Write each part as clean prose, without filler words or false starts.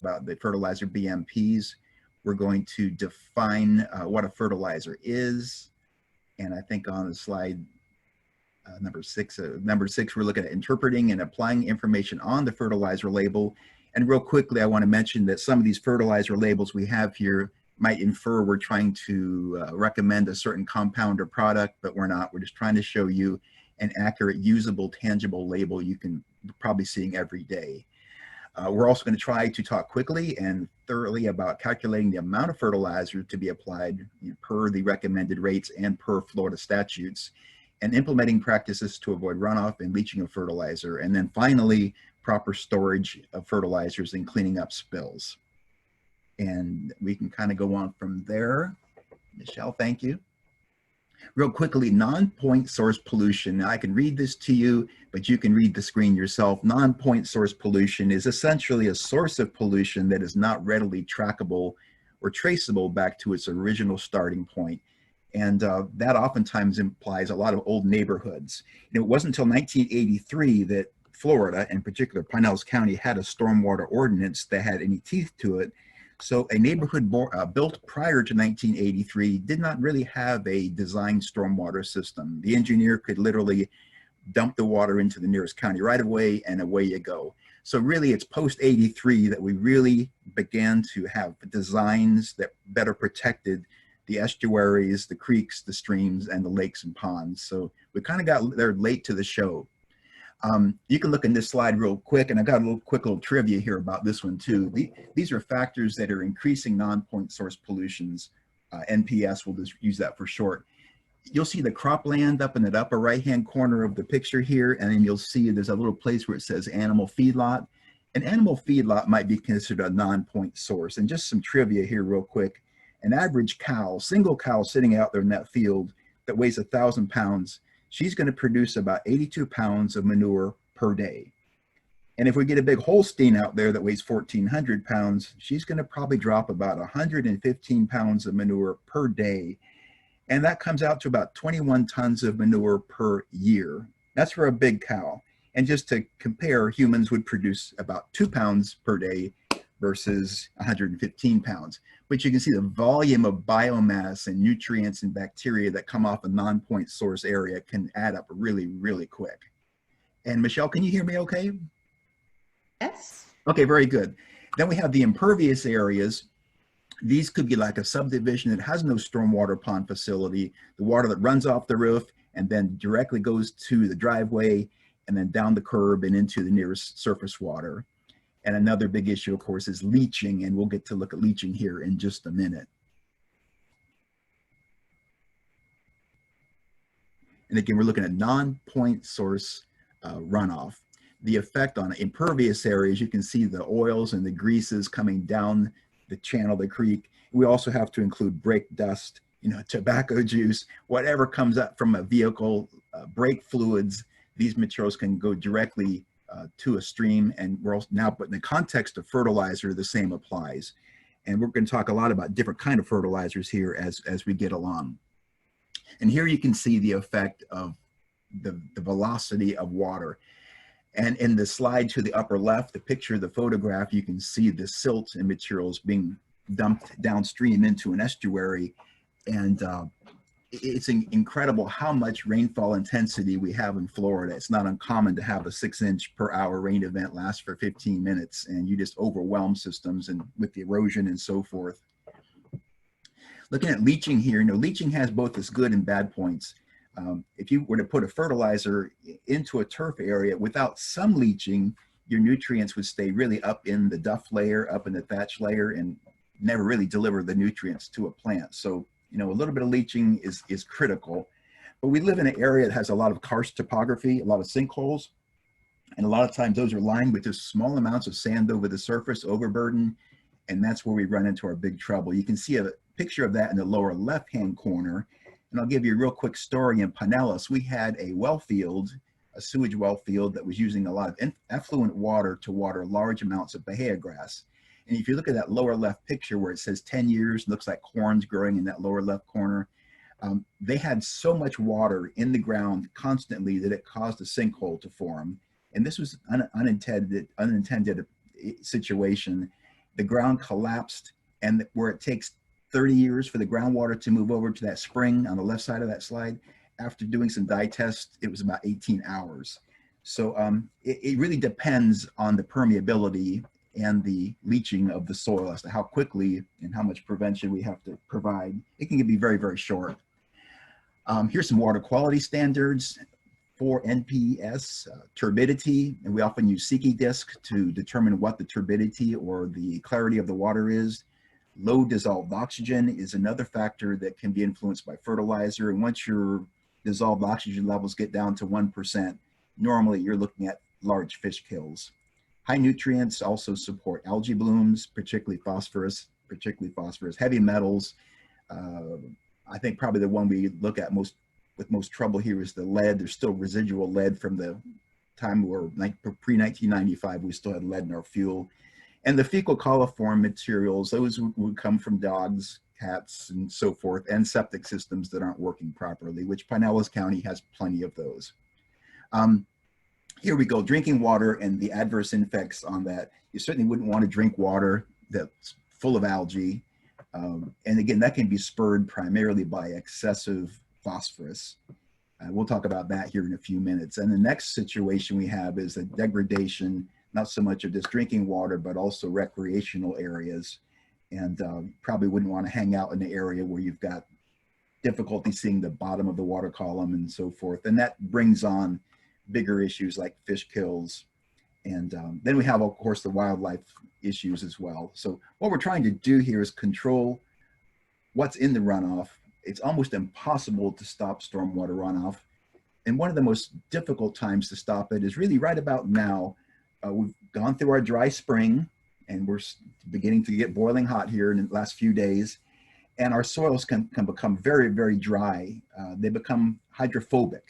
about the fertilizer BMPs. We're going to define what a fertilizer is. And I think on the slide number six, we're looking at interpreting and applying information on the fertilizer label. And real quickly, I want to mention that some of these fertilizer labels we have here might infer we're trying to recommend a certain compound or product, but we're not. We're just trying to show you an accurate, usable, tangible label you can probably seeing every day. We're also going to try to talk quickly and thoroughly about calculating the amount of fertilizer to be applied per the recommended rates and per Florida statutes, and implementing practices to avoid runoff and leaching of fertilizer. And then finally, proper storage of fertilizers and cleaning up spills. And we can kind of go on from there. Michelle, thank you. Real quickly, non-point source pollution. Now I can read this to you, but you can read the screen yourself. Non-point source pollution is essentially a source of pollution that is not readily trackable or traceable back to its original starting point. And that oftentimes implies a lot of old neighborhoods. And it wasn't until 1983 that Florida, in particular Pinellas County, had a stormwater ordinance that had any teeth to it. So a neighborhood built prior to 1983 did not really have a designed stormwater system. The engineer could literally dump the water into the nearest county right away, and away you go. So really it's post 83 that we really began to have designs that better protected the estuaries, the creeks, the streams, and the lakes and ponds. So we kind of got there late to the show. You can look in this slide real quick, and I got a quick little trivia here about this one too. These are factors that are increasing non-point source pollutions. NPS, we'll just use that for short. You'll see the cropland up in the upper right-hand corner of the picture here, and then you'll see there's a little place where it says animal feedlot. An animal feedlot might be considered a non-point source. And just some trivia here real quick. An average cow, single cow sitting out there in that field that weighs 1,000 pounds, she's going to produce about 82 pounds of manure per day. And if we get a big Holstein out there that weighs 1,400 pounds, she's going to probably drop about 115 pounds of manure per day. And that comes out to about 21 tons of manure per year. That's for a big cow. And just to compare, humans would produce about 2 pounds per day versus 115 pounds. But you can see the volume of biomass and nutrients and bacteria that come off a non-point source area can add up really, really quick. And Michelle, can you hear me okay? Yes. Okay, very good. Then we have the impervious areas. These could be like a subdivision that has no stormwater pond facility, the water that runs off the roof and then directly goes to the driveway and then down the curb and into the nearest surface water. And another big issue, of course, is leaching, and we'll get to look at leaching here in just a minute. And again, we're looking at non-point source runoff. The effect on impervious areas, you can see the oils and the greases coming down the channel, the creek. We also have to include brake dust, tobacco juice, whatever comes up from a vehicle, brake fluids. These materials can go directly to a stream, and we're also now, but in the context of fertilizer, the same applies. And we're going to talk a lot about different kind of fertilizers here as we get along. And here you can see the effect of the velocity of water. And in the slide to the upper left, the picture, the photograph, you can see the silt and materials being dumped downstream into an estuary. And it's incredible how much rainfall intensity we have in Florida. It's not uncommon to have a 6-inch per hour rain event last for 15 minutes, and you just overwhelm systems and with the erosion and so forth. Looking at leaching here, leaching has both its good and bad points. If you were to put a fertilizer into a turf area without some leaching, your nutrients would stay really up in the duff layer, up in the thatch layer, and never really deliver the nutrients to a plant. So a little bit of leaching is critical, but we live in an area that has a lot of karst topography, a lot of sinkholes, and a lot of times those are lined with just small amounts of sand over the surface, overburden, and that's where we run into our big trouble. You can see a picture of that in the lower left-hand corner, and I'll give you a real quick story. In Pinellas, we had a well field, a sewage well field that was using a lot of effluent water to water large amounts of bahia grass. And if you look at that lower left picture where it says 10 years, looks like corn's growing in that lower left corner, they had so much water in the ground constantly that it caused a sinkhole to form. And this was an unintended situation. the ground collapsed, and where it takes 30 years for the groundwater to move over to that spring on the left side of that slide, after doing some dye tests, it was about 18 hours. So it really depends on the permeability and the leaching of the soil as to how quickly and how much prevention we have to provide. It can be very, very short. Here's some water quality standards for NPS, turbidity, and we often use Siki disk to determine what the turbidity or the clarity of the water is. Low dissolved oxygen is another factor that can be influenced by fertilizer, and once your dissolved oxygen levels get down to 1%, normally you're looking at large fish kills. High nutrients also support algae blooms, particularly phosphorus, heavy metals. I think probably the one we look at with most trouble here is the lead. There's still residual lead from the time we were pre-1995, we still had lead in our fuel. And the fecal coliform materials, those would come from dogs, cats, and so forth, and septic systems that aren't working properly, which Pinellas County has plenty of those. Here we go, drinking water and the adverse effects on that. You certainly wouldn't want to drink water that's full of algae. And again, that can be spurred primarily by excessive phosphorus. We'll talk about that here in a few minutes. And the next situation we have is a degradation, not so much of just drinking water, but also recreational areas. And probably wouldn't want to hang out in the area where you've got difficulty seeing the bottom of the water column and so forth. And that brings on bigger issues like fish kills. And then we have, of course, the wildlife issues as well. So what we're trying to do here is control what's in the runoff. It's almost impossible to stop stormwater runoff. And one of the most difficult times to stop it is really right about now. We've gone through our dry spring, and we're beginning to get boiling hot here in the last few days. And our soils can become very, very dry. They become hydrophobic.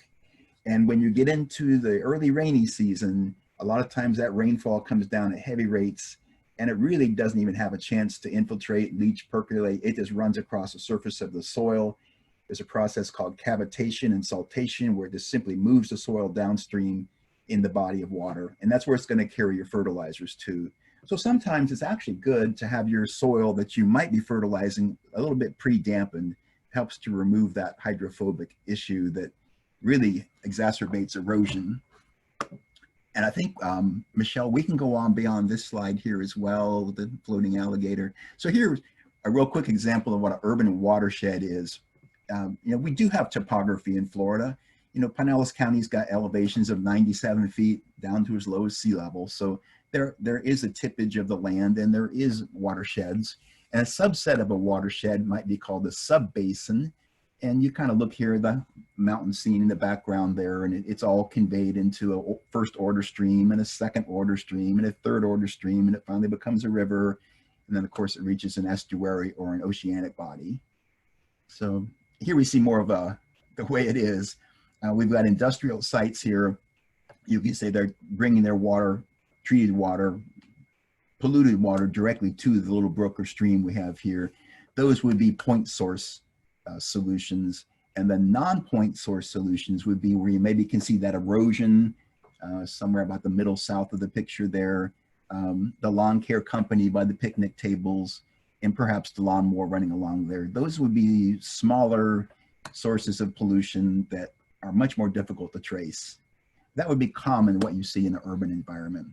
And when you get into the early rainy season, a lot of times that rainfall comes down at heavy rates, and it really doesn't even have a chance to infiltrate, leach, percolate. It just runs across the surface of the soil. There's a process called cavitation and saltation, where it just simply moves the soil downstream in the body of water. And that's where it's going to carry your fertilizers to. So sometimes it's actually good to have your soil that you might be fertilizing a little bit pre-dampened. Helps to remove that hydrophobic issue that really exacerbates erosion. And I think, Michelle, we can go on beyond this slide here as well, the floating alligator. So here's a real quick example of what an urban watershed is. We do have topography in Florida. Pinellas County's got elevations of 97 feet down to as low as sea level. So there is a tippage of the land, and there is watersheds. And a subset of a watershed might be called a subbasin. And you kind of look here, the mountain scene in the background there, and it's all conveyed into a first order stream and a second order stream and a third order stream, and it finally becomes a river. And then of course it reaches an estuary or an oceanic body. So here we see more of the way it is. We've got industrial sites here. You can say they're bringing their water, treated water, polluted water directly to the little brook or stream we have here. Those would be point source solutions, and the non-point source solutions would be where you maybe can see that erosion somewhere about the middle south of the picture there, the lawn care company by the picnic tables, and perhaps the lawnmower running along there. Those would be smaller sources of pollution that are much more difficult to trace. That would be common what you see in an urban environment.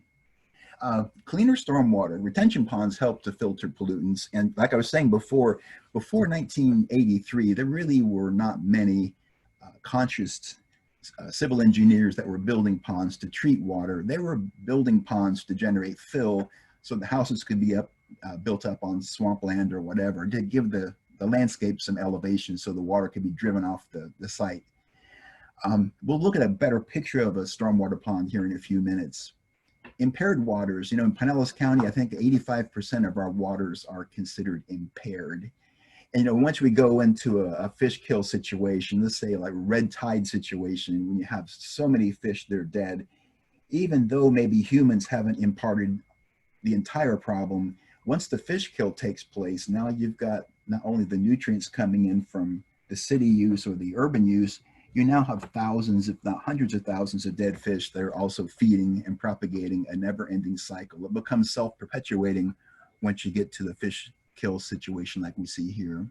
Cleaner stormwater, retention ponds help to filter pollutants. And like I was saying before 1983, there really were not many conscious civil engineers that were building ponds to treat water. They were building ponds to generate fill so the houses could be built up on swampland or whatever, to give the landscape some elevation so the water could be driven off the site. We'll look at a better picture of a stormwater pond here in a few minutes. Impaired waters, in Pinellas County, I think 85% of our waters are considered impaired. And once we go into a fish kill situation, let's say like red tide situation, when you have so many fish that are dead, even though maybe humans haven't imparted the entire problem, once the fish kill takes place, now you've got not only the nutrients coming in from the city use or the urban use, you now have thousands, if not hundreds of thousands of dead fish that are also feeding and propagating a never-ending cycle. It becomes self-perpetuating once you get to the fish kill situation like we see here.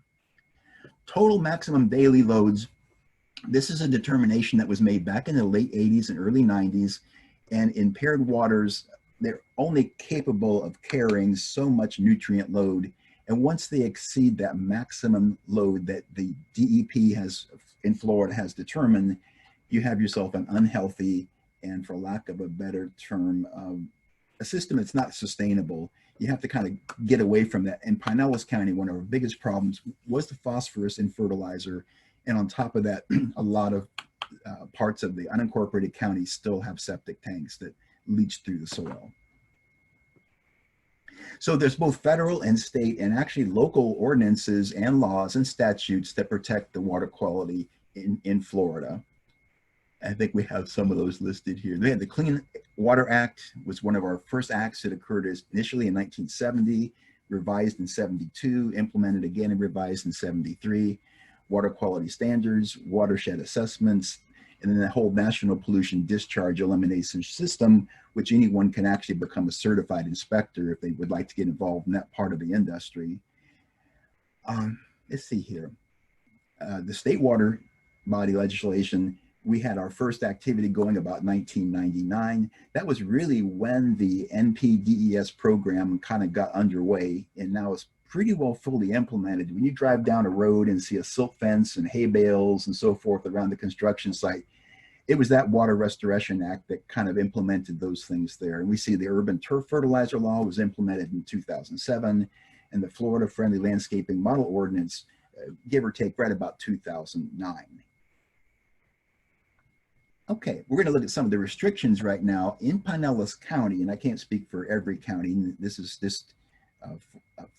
Total maximum daily loads. This is a determination that was made back in the late 80s and early 90s, and impaired waters, they're only capable of carrying so much nutrient load. And once they exceed that maximum load that the DEP has in Florida has determined, you have yourself an unhealthy, and for lack of a better term, a system that's not sustainable. You have to kind of get away from that. In Pinellas County, one of our biggest problems was the phosphorus in fertilizer. And on top of that, a lot of parts of the unincorporated counties still have septic tanks that leach through the soil. So there's both federal and state and actually local ordinances and laws and statutes that protect the water quality in Florida. I think we have some of those listed here. They had the Clean Water Act, was one of our first acts that occurred initially in 1970, revised in 72, implemented again and revised in 73. Water quality standards, watershed assessments, and then the whole national pollution discharge elimination system, which anyone can actually become a certified inspector if they would like to get involved in that part of the industry. Let's see here. The state water body legislation, we had our first activity going about 1999. That was really when the NPDES program kind of got underway, and now it's pretty well fully implemented. When you drive down a road and see a silt fence and hay bales and so forth around the construction site, it was that Water Restoration Act that kind of implemented those things there. And we see the urban turf fertilizer law was implemented in 2007, and the Florida Friendly Landscaping Model Ordinance, give or take, right about 2009. Okay, we're going to look at some of the restrictions right now in Pinellas County, and I can't speak for every county. This is just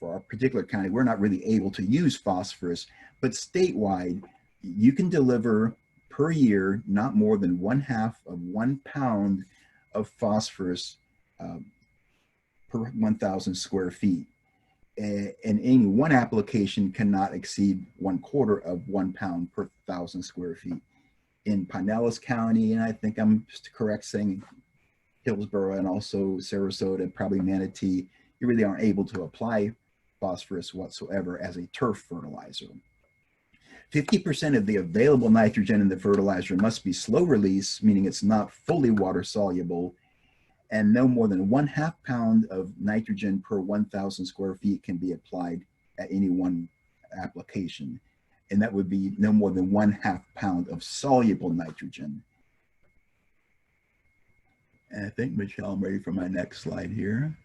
for our particular county. We're not really able to use phosphorus, but statewide, you can deliver per year not more than 1/2 of 1 pound of phosphorus per 1,000 square feet. And any one application cannot exceed 1/4 of 1 pound per 1,000 square feet. In Pinellas County, and I think I'm just correct saying Hillsborough and also Sarasota, probably Manatee, you really aren't able to apply phosphorus whatsoever as a turf fertilizer. 50% of the available nitrogen in the fertilizer must be slow release, meaning it's not fully water soluble, and no more than 1/2 pound of nitrogen per 1,000 square feet can be applied at any one application. And that would be no more than 1/2 pound of soluble nitrogen. And I think, Michelle, I'm ready for my next slide here.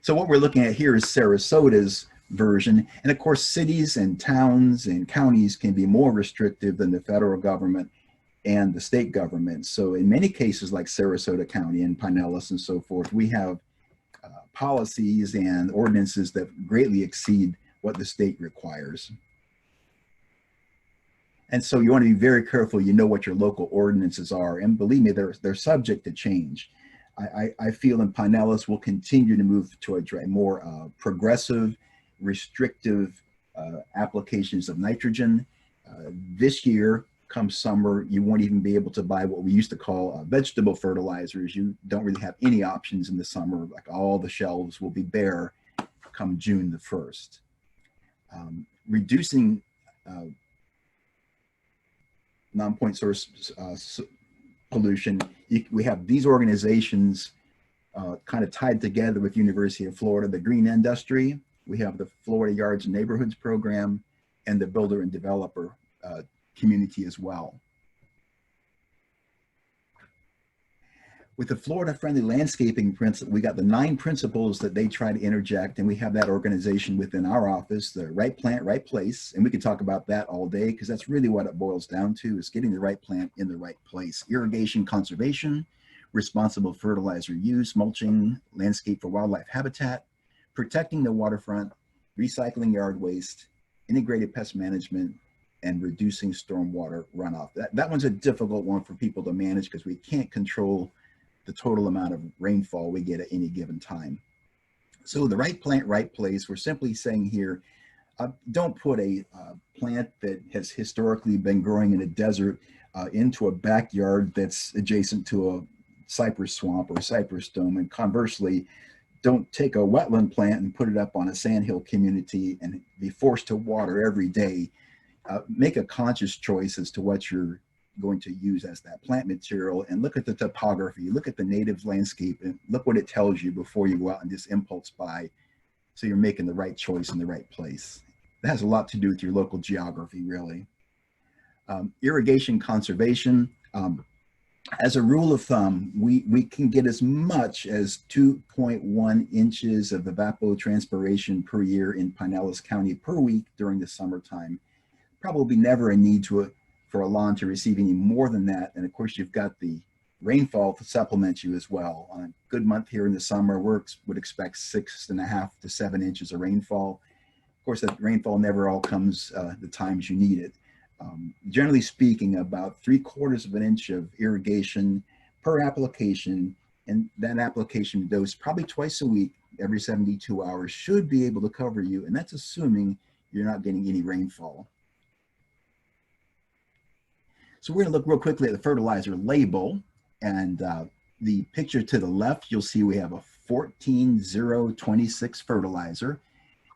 So what we're looking at here is Sarasota's version. And of course, cities and towns and counties can be more restrictive than the federal government and the state government. So in many cases, like Sarasota County and Pinellas and so forth, we have policies and ordinances that greatly exceed what the state requires. And so you want to be very careful, you know what your local ordinances are. And believe me, they're subject to change. I feel in Pinellas we'll continue to move to a more progressive, restrictive applications of nitrogen. This year, come summer, you won't even be able to buy what we used to call vegetable fertilizers. You don't really have any options in the summer. Like, all the shelves will be bare come June the 1st. Reducing non-point source pollution. We have these organizations kind of tied together with University of Florida, the Green Industry. We have the Florida Yards and Neighborhoods program and the Builder and Developer community as well. With the Florida Friendly Landscaping Principle, we got the 9 principles that they try to interject, and we have that organization within our office, the right plant, right place. And we could talk about that all day, because that's really what it boils down to, is getting the right plant in the right place. Irrigation conservation, responsible fertilizer use, mulching, landscape for wildlife habitat, protecting the waterfront, recycling yard waste, integrated pest management, and reducing stormwater runoff. That one's a difficult one for people to manage, because we can't control the total amount of rainfall we get at any given time. So the right plant, right place, we're simply saying here, don't put a plant that has historically been growing in a desert into a backyard that's adjacent to a cypress swamp or cypress dome. And conversely, don't take a wetland plant and put it up on a sandhill community and be forced to water every day. Make a conscious choice as to what you're going to use as that plant material, and look at the topography, look at the native landscape, and look what it tells you before you go out and just impulse buy, so you're making the right choice in the right place. That has a lot to do with your local geography, really. Irrigation conservation. As a rule of thumb, we can get as much as 2.1 inches of evapotranspiration per year in Pinellas County per week during the summertime. Probably never a need for a lawn to receive any more than that. And of course, you've got the rainfall to supplement you as well. On a good month here in the summer, we would expect 6.5 to 7 inches of rainfall. Of course, that rainfall never all comes the times you need it. Generally speaking, about 3/4 of an inch of irrigation per application, and that application dose probably twice a week, every 72 hours, should be able to cover you, and that's assuming you're not getting any rainfall. So we're going to look real quickly at the fertilizer label, and the picture to the left, you'll see we have a 14026 fertilizer.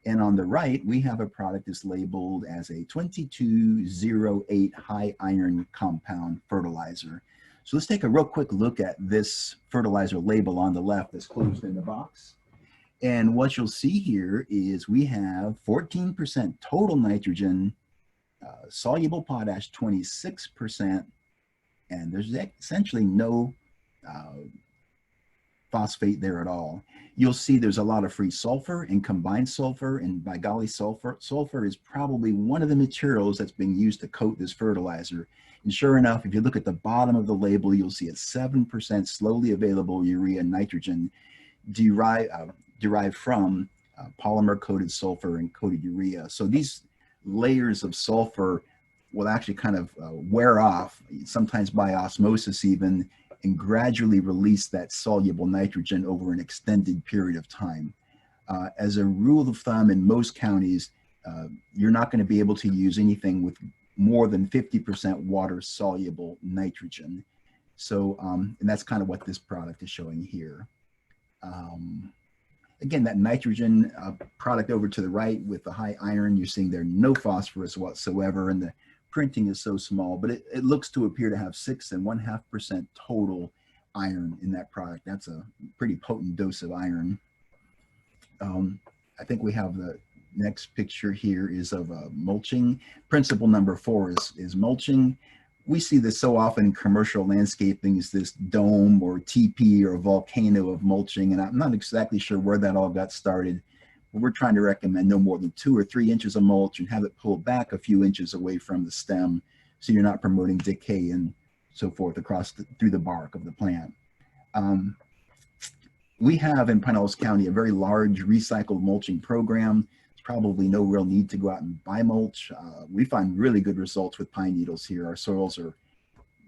And on the right, we have a product that's labeled as a 2208 high iron compound fertilizer. So let's take a real quick look at this fertilizer label on the left that's closed in the box. And what you'll see here is we have 14% total nitrogen, soluble potash 26%, and there's essentially no phosphate there at all. You'll see there's a lot of free sulfur and combined sulfur, and by golly, sulfur is probably one of the materials that's being used to coat this fertilizer. And sure enough, if you look at the bottom of the label, you'll see a 7% slowly available urea nitrogen derived from polymer coated sulfur and coated urea. So these layers of sulfur will actually kind of wear off, sometimes by osmosis even, and gradually release that soluble nitrogen over an extended period of time. As a rule of thumb, in most counties, you're not going to be able to use anything with more than 50% water soluble nitrogen. So, and that's kind of what this product is showing here. Again, that nitrogen product over to the right with the high iron, you're seeing there no phosphorus whatsoever, and the printing is so small, but it looks to appear to have 6.5% total iron in that product. That's a pretty potent dose of iron. I think we have the next picture here is of mulching. Principle number 4 is mulching. We see this so often in commercial landscaping, is this dome or teepee or volcano of mulching, and I'm not exactly sure where that all got started. We're trying to recommend no more than 2 or 3 inches of mulch and have it pulled back a few inches away from the stem, so you're not promoting decay and so forth through the bark of the plant. We have in Pinellas County a very large recycled mulching program. There's probably no real need to go out and buy mulch. We find really good results with pine needles here. Our soils are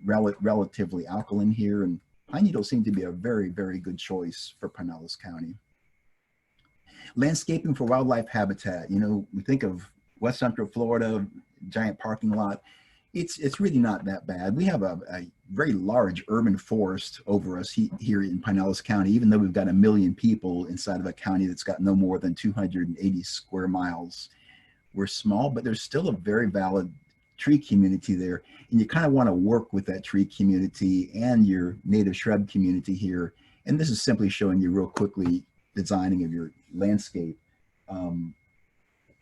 relatively alkaline here, and pine needles seem to be a very, very good choice for Pinellas County. Landscaping for wildlife habitat. You know, we think of West Central Florida, giant parking lot. It's really not that bad. We have a very large urban forest over us here in Pinellas County, even though we've got 1 million people inside of a county that's got no more than 280 square miles. We're small, but there's still a very valid tree community there. And you kind of want to work with that tree community and your native shrub community here. And this is simply showing you real quickly designing of your landscape.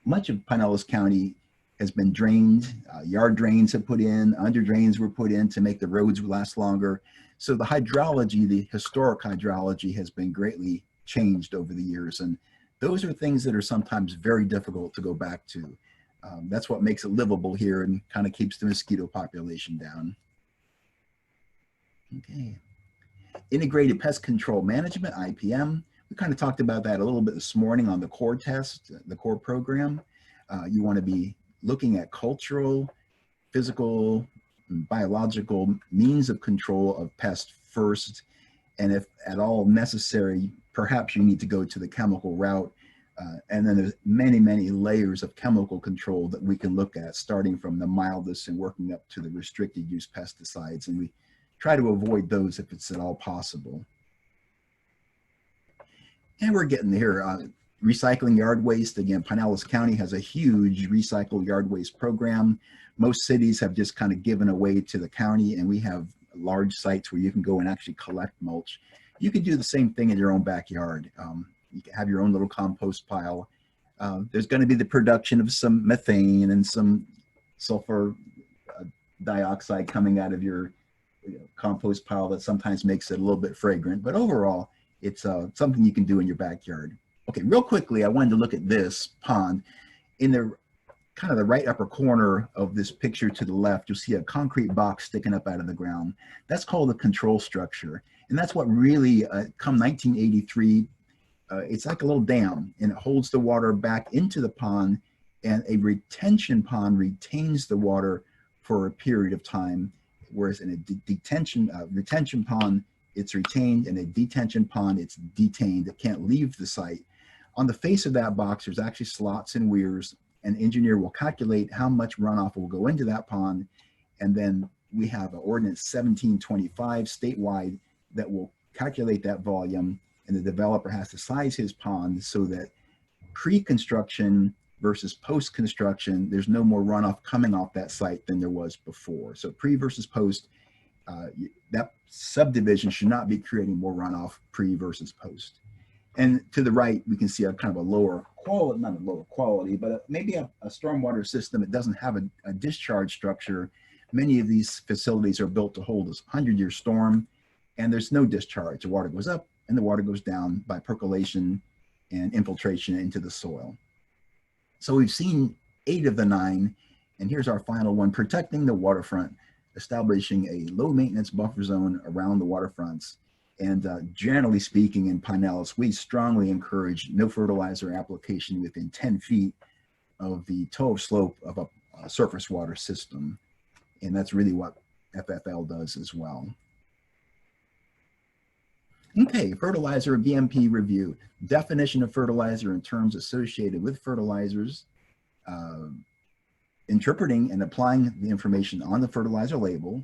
Much of Pinellas County has been drained, yard drains have put in, under drains were put in to make the roads last longer. So the hydrology, the historic hydrology, has been greatly changed over the years. And those are things that are sometimes very difficult to go back to. That's what makes it livable here and kind of keeps the mosquito population down. Okay. Integrated Pest Control Management, IPM. We kind of talked about that a little bit this morning on the core test, the core program. You want to be looking at cultural, physical, biological means of control of pests first. And if at all necessary, perhaps you need to go to the chemical route. And then there's many, many layers of chemical control that we can look at, starting from the mildest and working up to the restricted use pesticides. And we try to avoid those if it's at all possible. And we're getting there. Recycling yard waste. Again, Pinellas County has a huge recycle yard waste program. Most cities have just kind of given away to the county, and we have large sites where you can go and actually collect mulch. You can do the same thing in your own backyard. You can have your own little compost pile. There's going to be the production of some methane and some sulfur dioxide coming out of your compost pile that sometimes makes it a little bit fragrant, but overall, it's something you can do in your backyard. Okay, real quickly, I wanted to look at this pond. In the kind of the right upper corner of this picture to the left, you'll see a concrete box sticking up out of the ground. That's called the control structure. And that's what really, come 1983, it's like a little dam, and it holds the water back into the pond, and a retention pond retains the water for a period of time, whereas in a retention pond, it's retained, and a detention pond, it's detained. It can't leave the site. On the face of that box, there's actually slots and weirs. An engineer will calculate how much runoff will go into that pond, and then we have an ordinance 1725 statewide that will calculate that volume, and the developer has to size his pond so that pre-construction versus post-construction, there's no more runoff coming off that site than there was before. So pre versus post, that subdivision should not be creating more runoff pre versus post. And to the right, we can see a kind of a lower quality, not a lower quality, but maybe a stormwater system that doesn't have a discharge structure. Many of these facilities are built to hold a 100-year storm, and there's no discharge. The water goes up and the water goes down by percolation and infiltration into the soil. So we've seen 8 of the 9, and here's our final one: protecting the waterfront, establishing a low maintenance buffer zone around the waterfronts. And generally speaking, in Pinellas, we strongly encourage no fertilizer application within 10 feet of the toe slope of a surface water system. And that's really what FFL does as well. Okay, fertilizer BMP review. Definition of fertilizer in terms associated with fertilizers, interpreting and applying the information on the fertilizer label,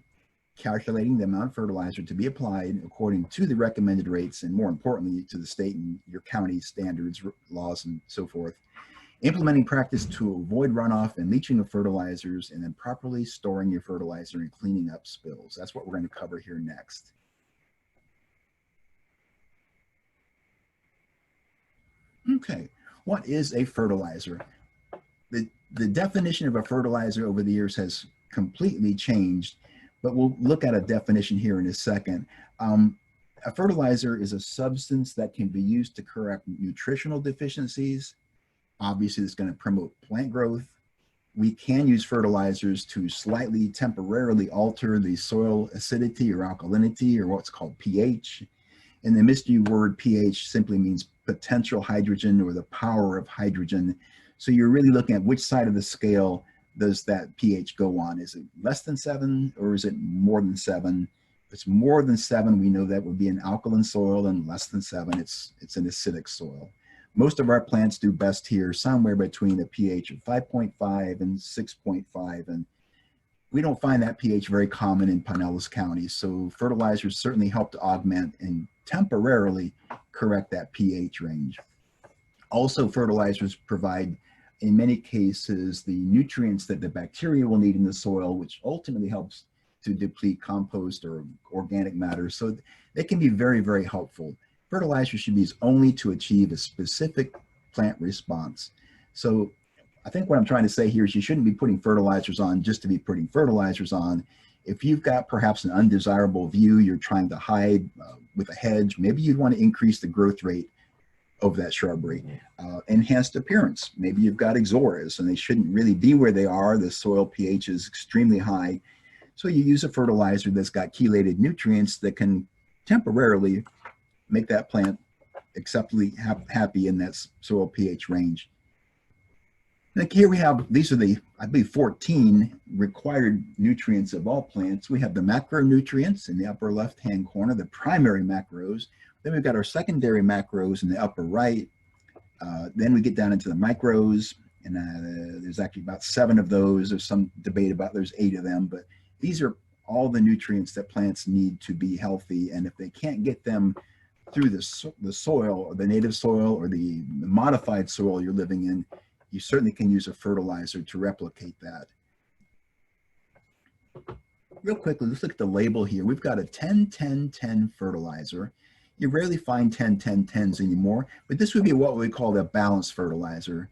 calculating the amount of fertilizer to be applied according to the recommended rates, and more importantly, to the state and your county standards, laws, and so forth. Implementing practice to avoid runoff and leaching of fertilizers, and then properly storing your fertilizer and cleaning up spills. That's what we're going to cover here next. Okay, what is a fertilizer? The definition of a fertilizer over the years has completely changed, but we'll look at a definition here in a second. A fertilizer is a substance that can be used to correct nutritional deficiencies. Obviously, it's going to promote plant growth. We can use fertilizers to slightly temporarily alter the soil acidity or alkalinity, or what's called pH. And the mystery word pH simply means potential hydrogen, or the power of hydrogen. So you're really looking at which side of the scale does that pH go on? Is it less than 7, or is it more than 7? If it's more than 7, we know that would be an alkaline soil, and less than 7, it's an acidic soil. Most of our plants do best here, somewhere between a pH of 5.5 and 6.5, and we don't find that pH very common in Pinellas County. So fertilizers certainly help to augment and temporarily correct that pH range. Also, fertilizers provide, in many cases, the nutrients that the bacteria will need in the soil, which ultimately helps to deplete compost or organic matter. So they can be very, very helpful. Fertilizers should be used only to achieve a specific plant response. So I think what I'm trying to say here is you shouldn't be putting fertilizers on just to be putting fertilizers on. If you've got perhaps an undesirable view you're trying to hide with a hedge, maybe you'd want to increase the growth rate of that shrubbery. Enhanced appearance. Maybe you've got ixoras and they shouldn't really be where they are. The soil pH is extremely high. So you use a fertilizer that's got chelated nutrients that can temporarily make that plant acceptably happy in that soil pH range. Like here we have, these are the, I believe, 14 required nutrients of all plants. We have the macronutrients in the upper left-hand corner, the primary macros. Then we've got our secondary macros in the upper right. Then we get down into the micros, and there's actually about 7 of those. There's some debate about there's 8 of them, but these are all the nutrients that plants need to be healthy. And if they can't get them through the soil, or the native soil, or the modified soil you're living in, you certainly can use a fertilizer to replicate that. Real quickly, let's look at the label here. We've got a 10-10-10 fertilizer. You rarely find 10-10-10s anymore, but this would be what we call a balanced fertilizer.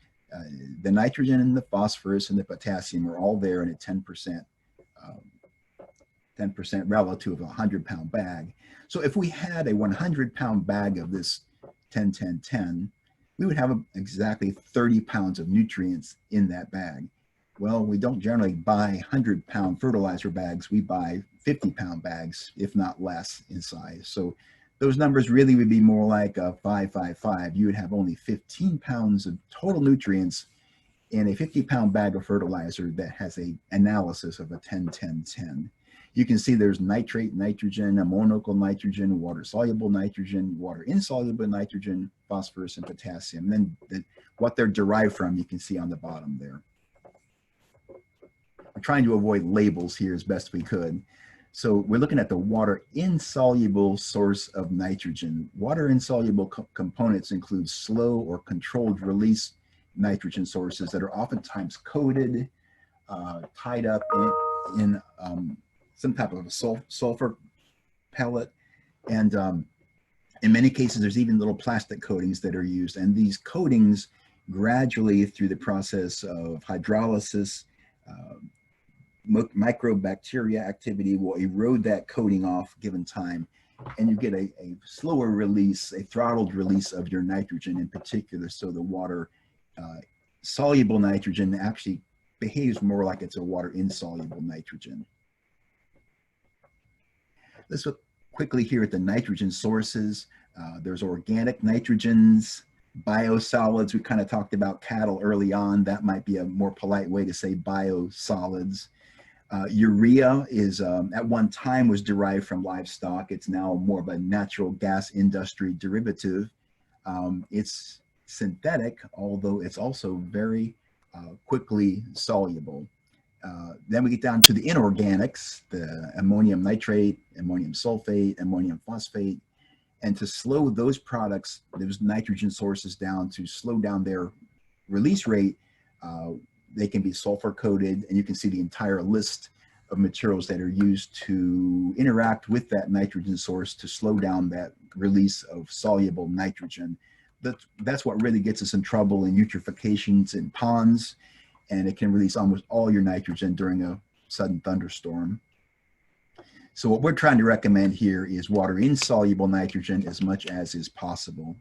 The nitrogen and the phosphorus and the potassium are all there in a 10% relative of a 100-pound bag. So if we had a 100-pound bag of this 10-10-10, we would have exactly 30 pounds of nutrients in that bag. Well, we don't generally buy 100-pound fertilizer bags. We buy 50-pound bags, if not less in size. So those numbers really would be more like 5-5-5. You would have only 15 pounds of total nutrients in a 50-pound bag of fertilizer that has an analysis of a 10-10-10. You can see there's nitrate, nitrogen, ammoniacal nitrogen, water-soluble nitrogen, water-insoluble nitrogen, phosphorus, and potassium. And then what they're derived from, you can see on the bottom there. We're trying to avoid labels here as best we could. So we're looking at the water-insoluble source of nitrogen. Water-insoluble components include slow or controlled release nitrogen sources that are oftentimes coated, tied up in some type of a sulfur pellet. And in many cases, there's even little plastic coatings that are used. And these coatings gradually, through the process of hydrolysis, microbacteria activity will erode that coating off given time, and you get a slower release, a throttled release of your nitrogen in particular. So the water soluble nitrogen actually behaves more like it's a water insoluble nitrogen. Let's look quickly here at the nitrogen sources. There's organic nitrogens, biosolids. We kind of talked about cattle early on. That might be a more polite way to say biosolids. Urea is at one time was derived from livestock. It's now more of a natural gas industry derivative. It's synthetic, although it's also very quickly soluble. Then we get down to the inorganics, the ammonium nitrate, ammonium sulfate, ammonium phosphate. And to slow those products, those nitrogen sources down, to slow down their release rate, they can be sulfur coated, and you can see the entire list of materials that are used to interact with that nitrogen source to slow down that release of soluble nitrogen. That's what really gets us in trouble in eutrophications in ponds, and it can release almost all your nitrogen during a sudden thunderstorm. So what we're trying to recommend here is water insoluble nitrogen as much as is possible.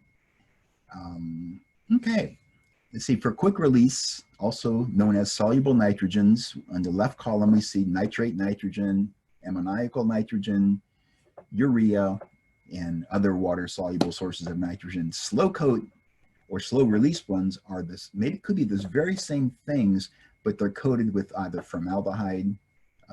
Okay. Let's see, for quick release, also known as soluble nitrogens, on the left column we see nitrate nitrogen, ammoniacal nitrogen, urea, and other water-soluble sources of nitrogen. Slow coat or slow release ones are this, maybe could be those very same things, but they're coated with either formaldehyde,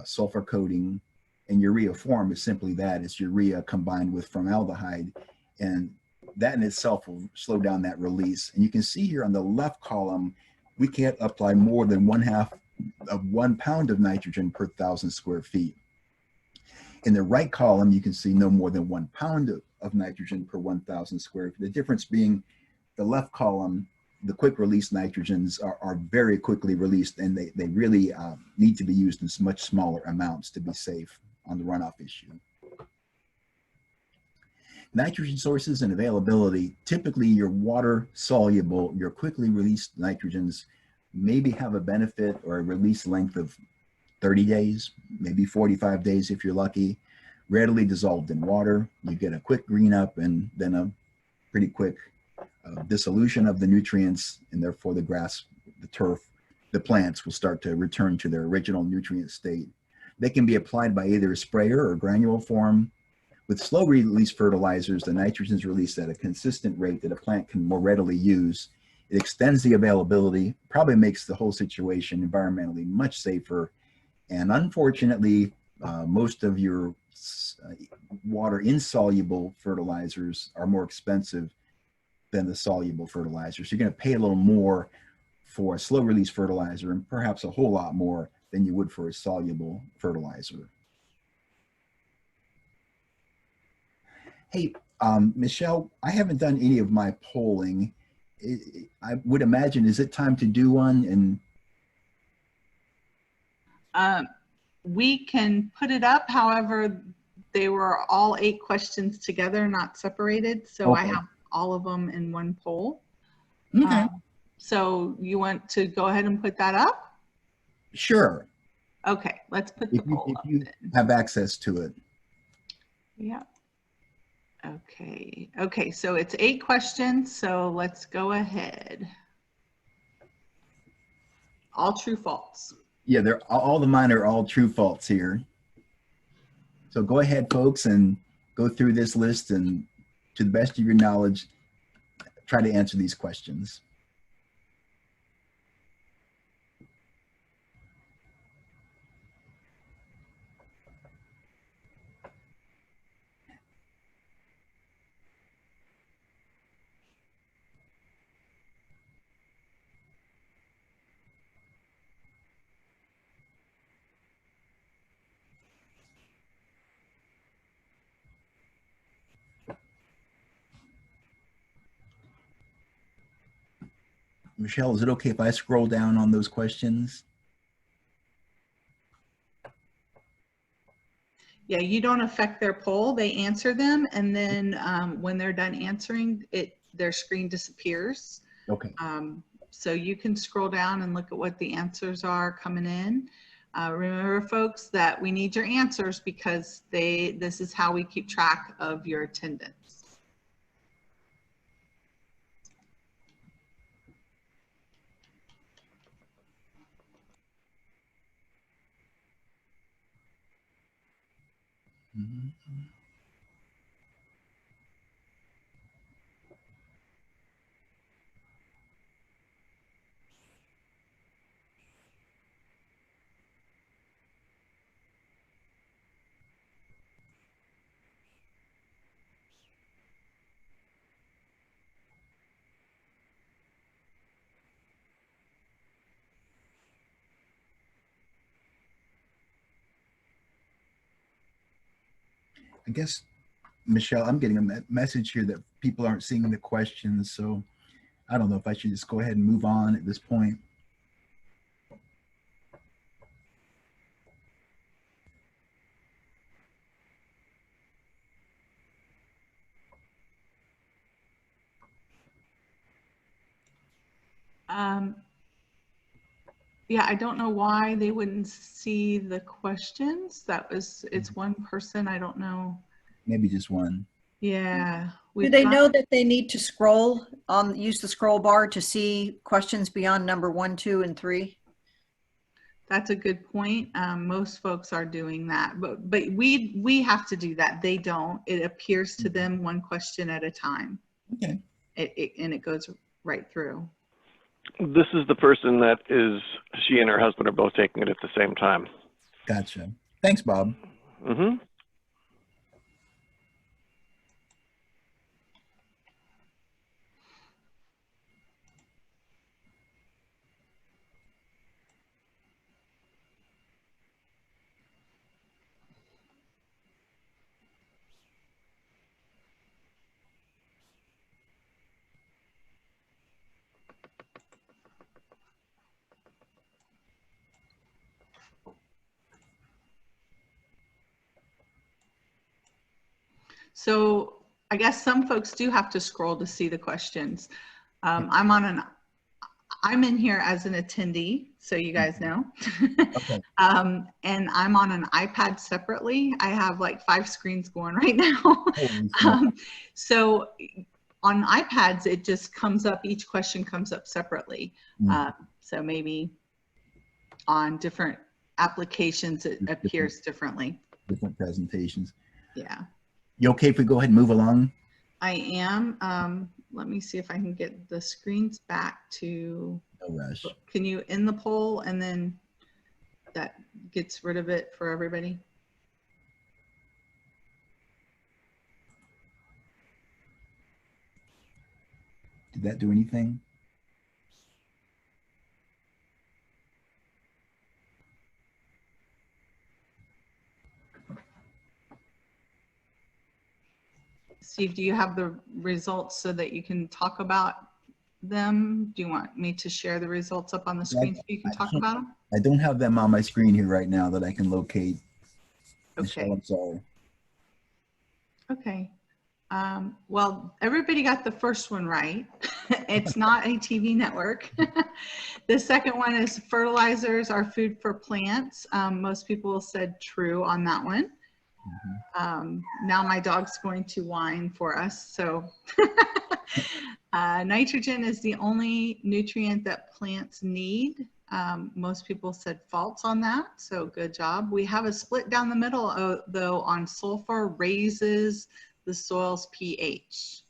sulfur coating, and urea form is simply that. It's urea combined with formaldehyde, and that in itself will slow down that release. And you can see here on the left column, we can't apply more than 1/2 of 1 pound of nitrogen per 1,000 square feet. In the right column, you can see no more than 1 pound of nitrogen per 1,000 square feet. The difference being the left column, the quick release nitrogens are very quickly released, and they really need to be used in much smaller amounts to be safe on the runoff issue. Nitrogen sources and availability. Typically your water soluble, your quickly released nitrogens maybe have a benefit or a release length of 30 days, maybe 45 days if you're lucky. Readily dissolved in water. You get a quick green up and then a pretty quick dissolution of the nutrients, and therefore the grass, the turf, the plants will start to return to their original nutrient state. They can be applied by either a sprayer or granule form. With slow release fertilizers, the nitrogen is released at a consistent rate that a plant can more readily use. It extends the availability, probably makes the whole situation environmentally much safer. And unfortunately, most of your water insoluble fertilizers are more expensive than the soluble fertilizers. You're going to pay a little more for a slow release fertilizer, and perhaps a whole lot more than you would for a soluble fertilizer. Hey, Michelle, I haven't done any of my polling. I would imagine, is it time to do one? And We can put it up. However, they were all 8 questions together, not separated. So I okay. have all of them in one poll. Okay. So you want to go ahead and put that up? Sure. Okay, let's put the poll up If you then. have access to it. Yeah. Okay. Okay, so it's 8 questions. So let's go ahead. All true, false. Yeah, they're all the mine are all true false here. So go ahead, folks, and go through this list and, to the best of your knowledge, try to answer these questions. Michelle, is it okay if I scroll down on those questions? Yeah, you don't affect their poll. They answer them, and then when they're done answering it, their screen disappears. Okay. So you can scroll down and look at what the answers are coming in. Remember, folks, that we need your answers because this is how we keep track of your attendance. Mm-hmm. I guess, Michelle, I'm getting a message here that people aren't seeing the questions, so I don't know if I should just go ahead and move on at this point. Yeah, I don't know why they wouldn't see the questions. It's one person. I don't know. Maybe just one. Yeah. Do they know that they need to scroll use the scroll bar to see questions beyond number 1, 2, and 3? That's a good point. Most folks are doing that, but we have to do that. They don't. It appears to them one question at a time. Okay. And it goes right through. This is the person that she and her husband are both taking it at the same time. Gotcha. Thanks, Bob. Mm-hmm. So I guess some folks do have to scroll to see the questions. I'm in here as an attendee, so you guys know. Okay. And I'm on an iPad separately. I have like 5 screens going right now. So on iPads, it just comes up, each question comes up separately. So maybe on different applications, it appears differently. Different presentations. Yeah. You okay if we go ahead and move along? I am. Let me see if I can get the screens back to. No rush. Can you end the poll and then that gets rid of it for everybody? Did that do anything? Steve, do you have the results so that you can talk about them? Do you want me to share the results up on the screen so you can talk about them? I don't have them on my screen here right now that I can locate. Okay. Michelle, I'm sorry. Okay. Well, everybody got the first one right. It's not a TV network. The second one is fertilizers are food for plants. Most people said true on that one. Now my dog's going to whine for us. So nitrogen is the only nutrient that plants need. Most people said false on that, so good job. We have a split down the middle though on sulfur raises the soil's pH.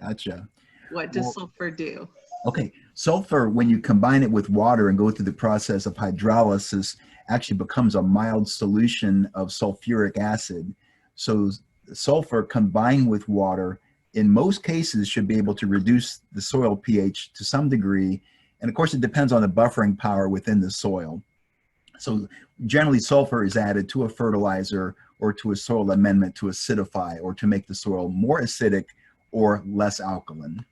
Gotcha. What does sulfur do? Okay, sulfur, when you combine it with water and go through the process of hydrolysis, actually becomes a mild solution of sulfuric acid. So sulfur combined with water, in most cases, should be able to reduce the soil pH to some degree. And of course, it depends on the buffering power within the soil. So generally, sulfur is added to a fertilizer or to a soil amendment to acidify or to make the soil more acidic or less alkaline.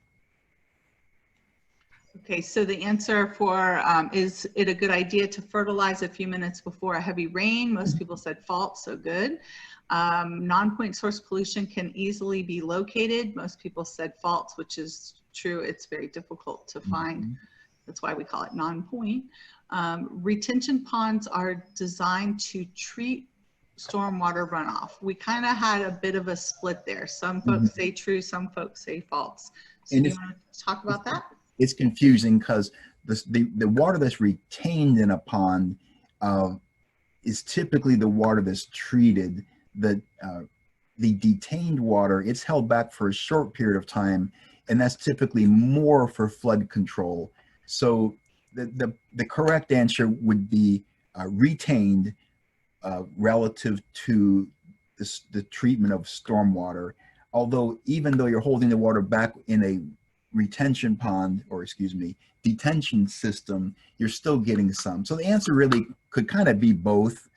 Okay, so the answer for is it a good idea to fertilize a few minutes before a heavy rain? Most people said false, so good. Non-point source pollution can easily be located. Most people said false, which is true. It's very difficult to find. That's why we call it non-point. Retention ponds are designed to treat stormwater runoff. We kind of had a bit of a split there. Some folks say true, some folks say false. So do you want to talk about that? It's confusing because the water that's retained in a pond is typically the water that's treated. The detained water, it's held back for a short period of time, and that's typically more for flood control. So the correct answer would be retained relative to the treatment of stormwater. Although even though you're holding the water back in a retention pond, or excuse me, detention system, you're still getting some. So the answer really could kind of be both.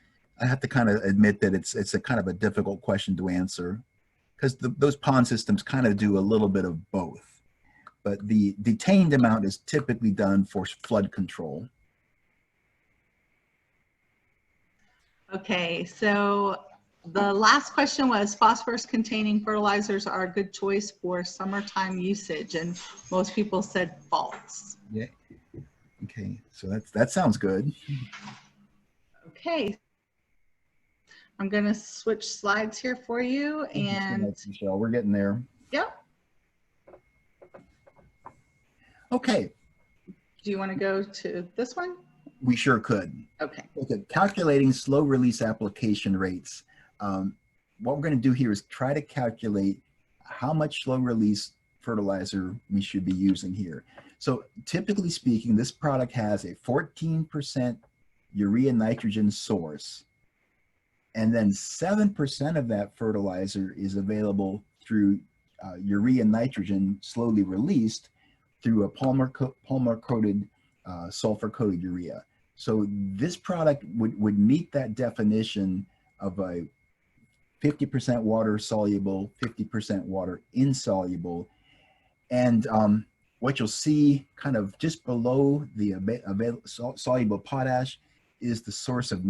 I have to kind of admit that it's a kind of a difficult question to answer because those pond systems kind of do a little bit of both. But the detained amount is typically done for flood control. Okay, so the last question was phosphorus containing fertilizers are a good choice for summertime usage, and most people said false. Yeah. Okay, so that sounds good. Okay, I'm gonna switch slides here for you, and so much, Michelle, we're getting there. Yep. Okay. Do you want to go to this one? We sure could. Okay. Okay, calculating slow release application rates. What we're going to do here is try to calculate how much slow release fertilizer we should be using here. So typically speaking, this product has a 14% urea nitrogen source, and then 7% of that fertilizer is available through urea nitrogen slowly released through a polymer-coated sulfur-coated urea. So this product would meet that definition of a 50% water soluble, 50% water insoluble. And what you'll see kind of just below the soluble potash is the source of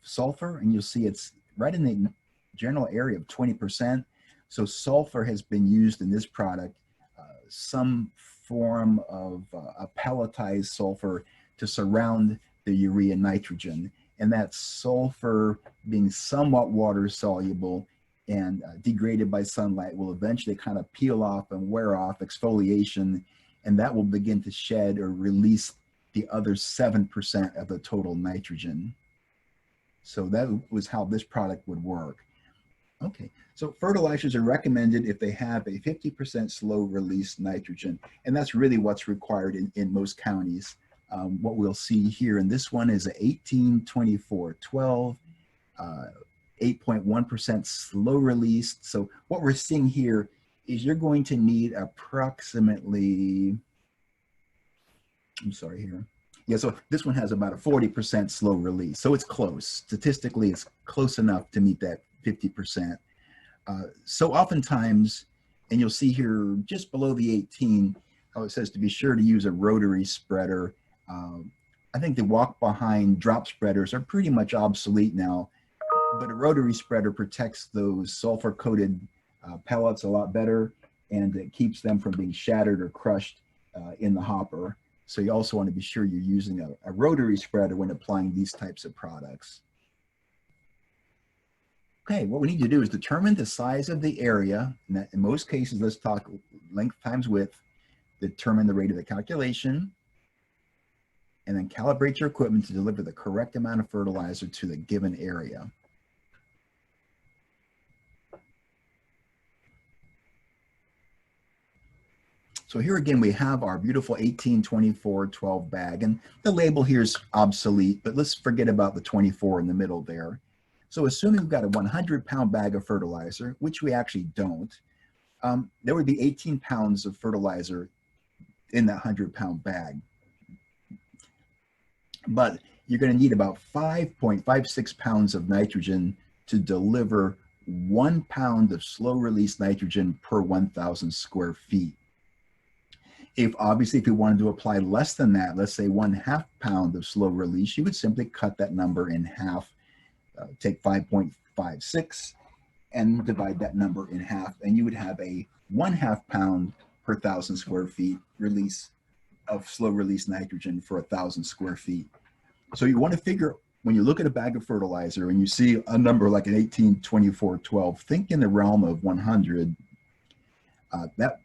sulfur, and you'll see it's right in the general area of 20%. So sulfur has been used in this product, some form of a pelletized sulfur to surround the urea nitrogen, and that sulfur being somewhat water soluble and degraded by sunlight will eventually kind of peel off and wear off, exfoliation, and that will begin to shed or release the other 7% of the total nitrogen. So that was how this product would work. Okay, so fertilizers are recommended if they have a 50% slow release nitrogen, and that's really what's required in most counties. What we'll see here in this one is a 18-24-12, 8.1% slow release. So what we're seeing here is you're going to need approximately, I'm sorry here. Yeah, so this one has about a 40% slow release. So it's close. Statistically, it's close enough to meet that 50%. So oftentimes, and you'll see here just below the 18, how it says to be sure to use a rotary spreader. I think the walk behind drop spreaders are pretty much obsolete now, but a rotary spreader protects those sulfur coated pellets a lot better, and it keeps them from being shattered or crushed in the hopper. So you also want to be sure you're using a rotary spreader when applying these types of products. Okay, what we need to do is determine the size of the area. And that in most cases, let's talk length times width, determine the rate of the calculation, and then calibrate your equipment to deliver the correct amount of fertilizer to the given area. So here again, we have our beautiful 18-24-12 bag, and the label here is obsolete, but let's forget about the 24 in the middle there. So assuming we've got a 100-pound bag of fertilizer, which we actually don't, there would be 18 pounds of fertilizer in that 100-pound bag. But you're going to need about 5.56 pounds of nitrogen to deliver 1 pound of slow-release nitrogen per 1,000 square feet. Obviously, if you wanted to apply less than that, let's say 1/2 pound of slow release, you would simply cut that number in half, take 5.56 and divide that number in half, and you would have a 1/2 pound per 1,000 square feet release of slow release nitrogen for 1,000 square feet. So you want to figure, when you look at a bag of fertilizer and you see a number like an 18-24-12, think in the realm of 100. That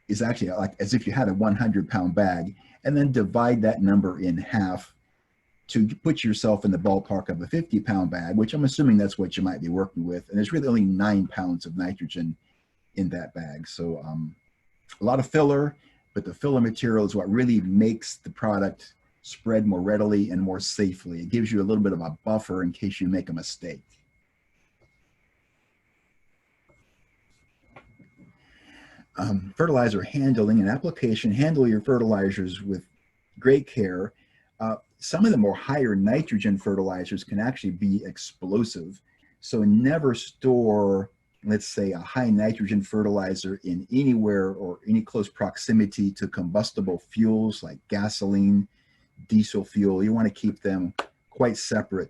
is actually like as if you had a 100-pound bag, and then divide that number in half to put yourself in the ballpark of a 50-pound bag, which I'm assuming that's what you might be working with. And there's really only 9 pounds of nitrogen in that bag. So a lot of filler, but the filler material is what really makes the product spread more readily and more safely. It gives you a little bit of a buffer in case you make a mistake. Fertilizer handling and application. Handle your fertilizers with great care. Some of the more higher nitrogen fertilizers can actually be explosive. So never store, let's say, a high nitrogen fertilizer in anywhere or any close proximity to combustible fuels like gasoline, diesel fuel. You want to keep them quite separate.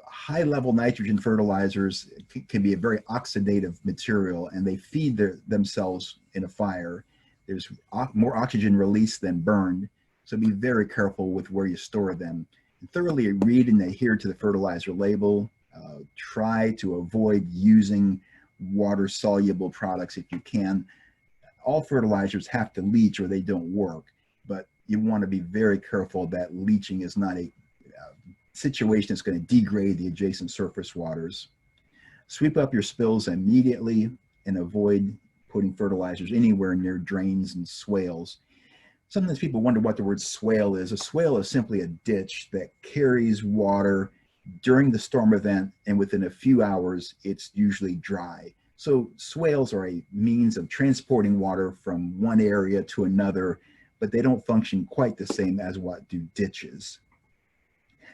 High-level nitrogen fertilizers can be a very oxidative material, and they feed themselves in a fire. There's more oxygen released than burned, so be very careful with where you store them. And thoroughly read and adhere to the fertilizer label. Try to avoid using water-soluble products if you can. All fertilizers have to leach or they don't work, but you want to be very careful that leaching is not a situation that's going to degrade the adjacent surface waters. Sweep up your spills immediately and avoid putting fertilizers anywhere near drains and swales. Sometimes people wonder what the word swale is. A swale is simply a ditch that carries water during the storm event, and within a few hours, it's usually dry. So swales are a means of transporting water from one area to another, but they don't function quite the same as what do ditches.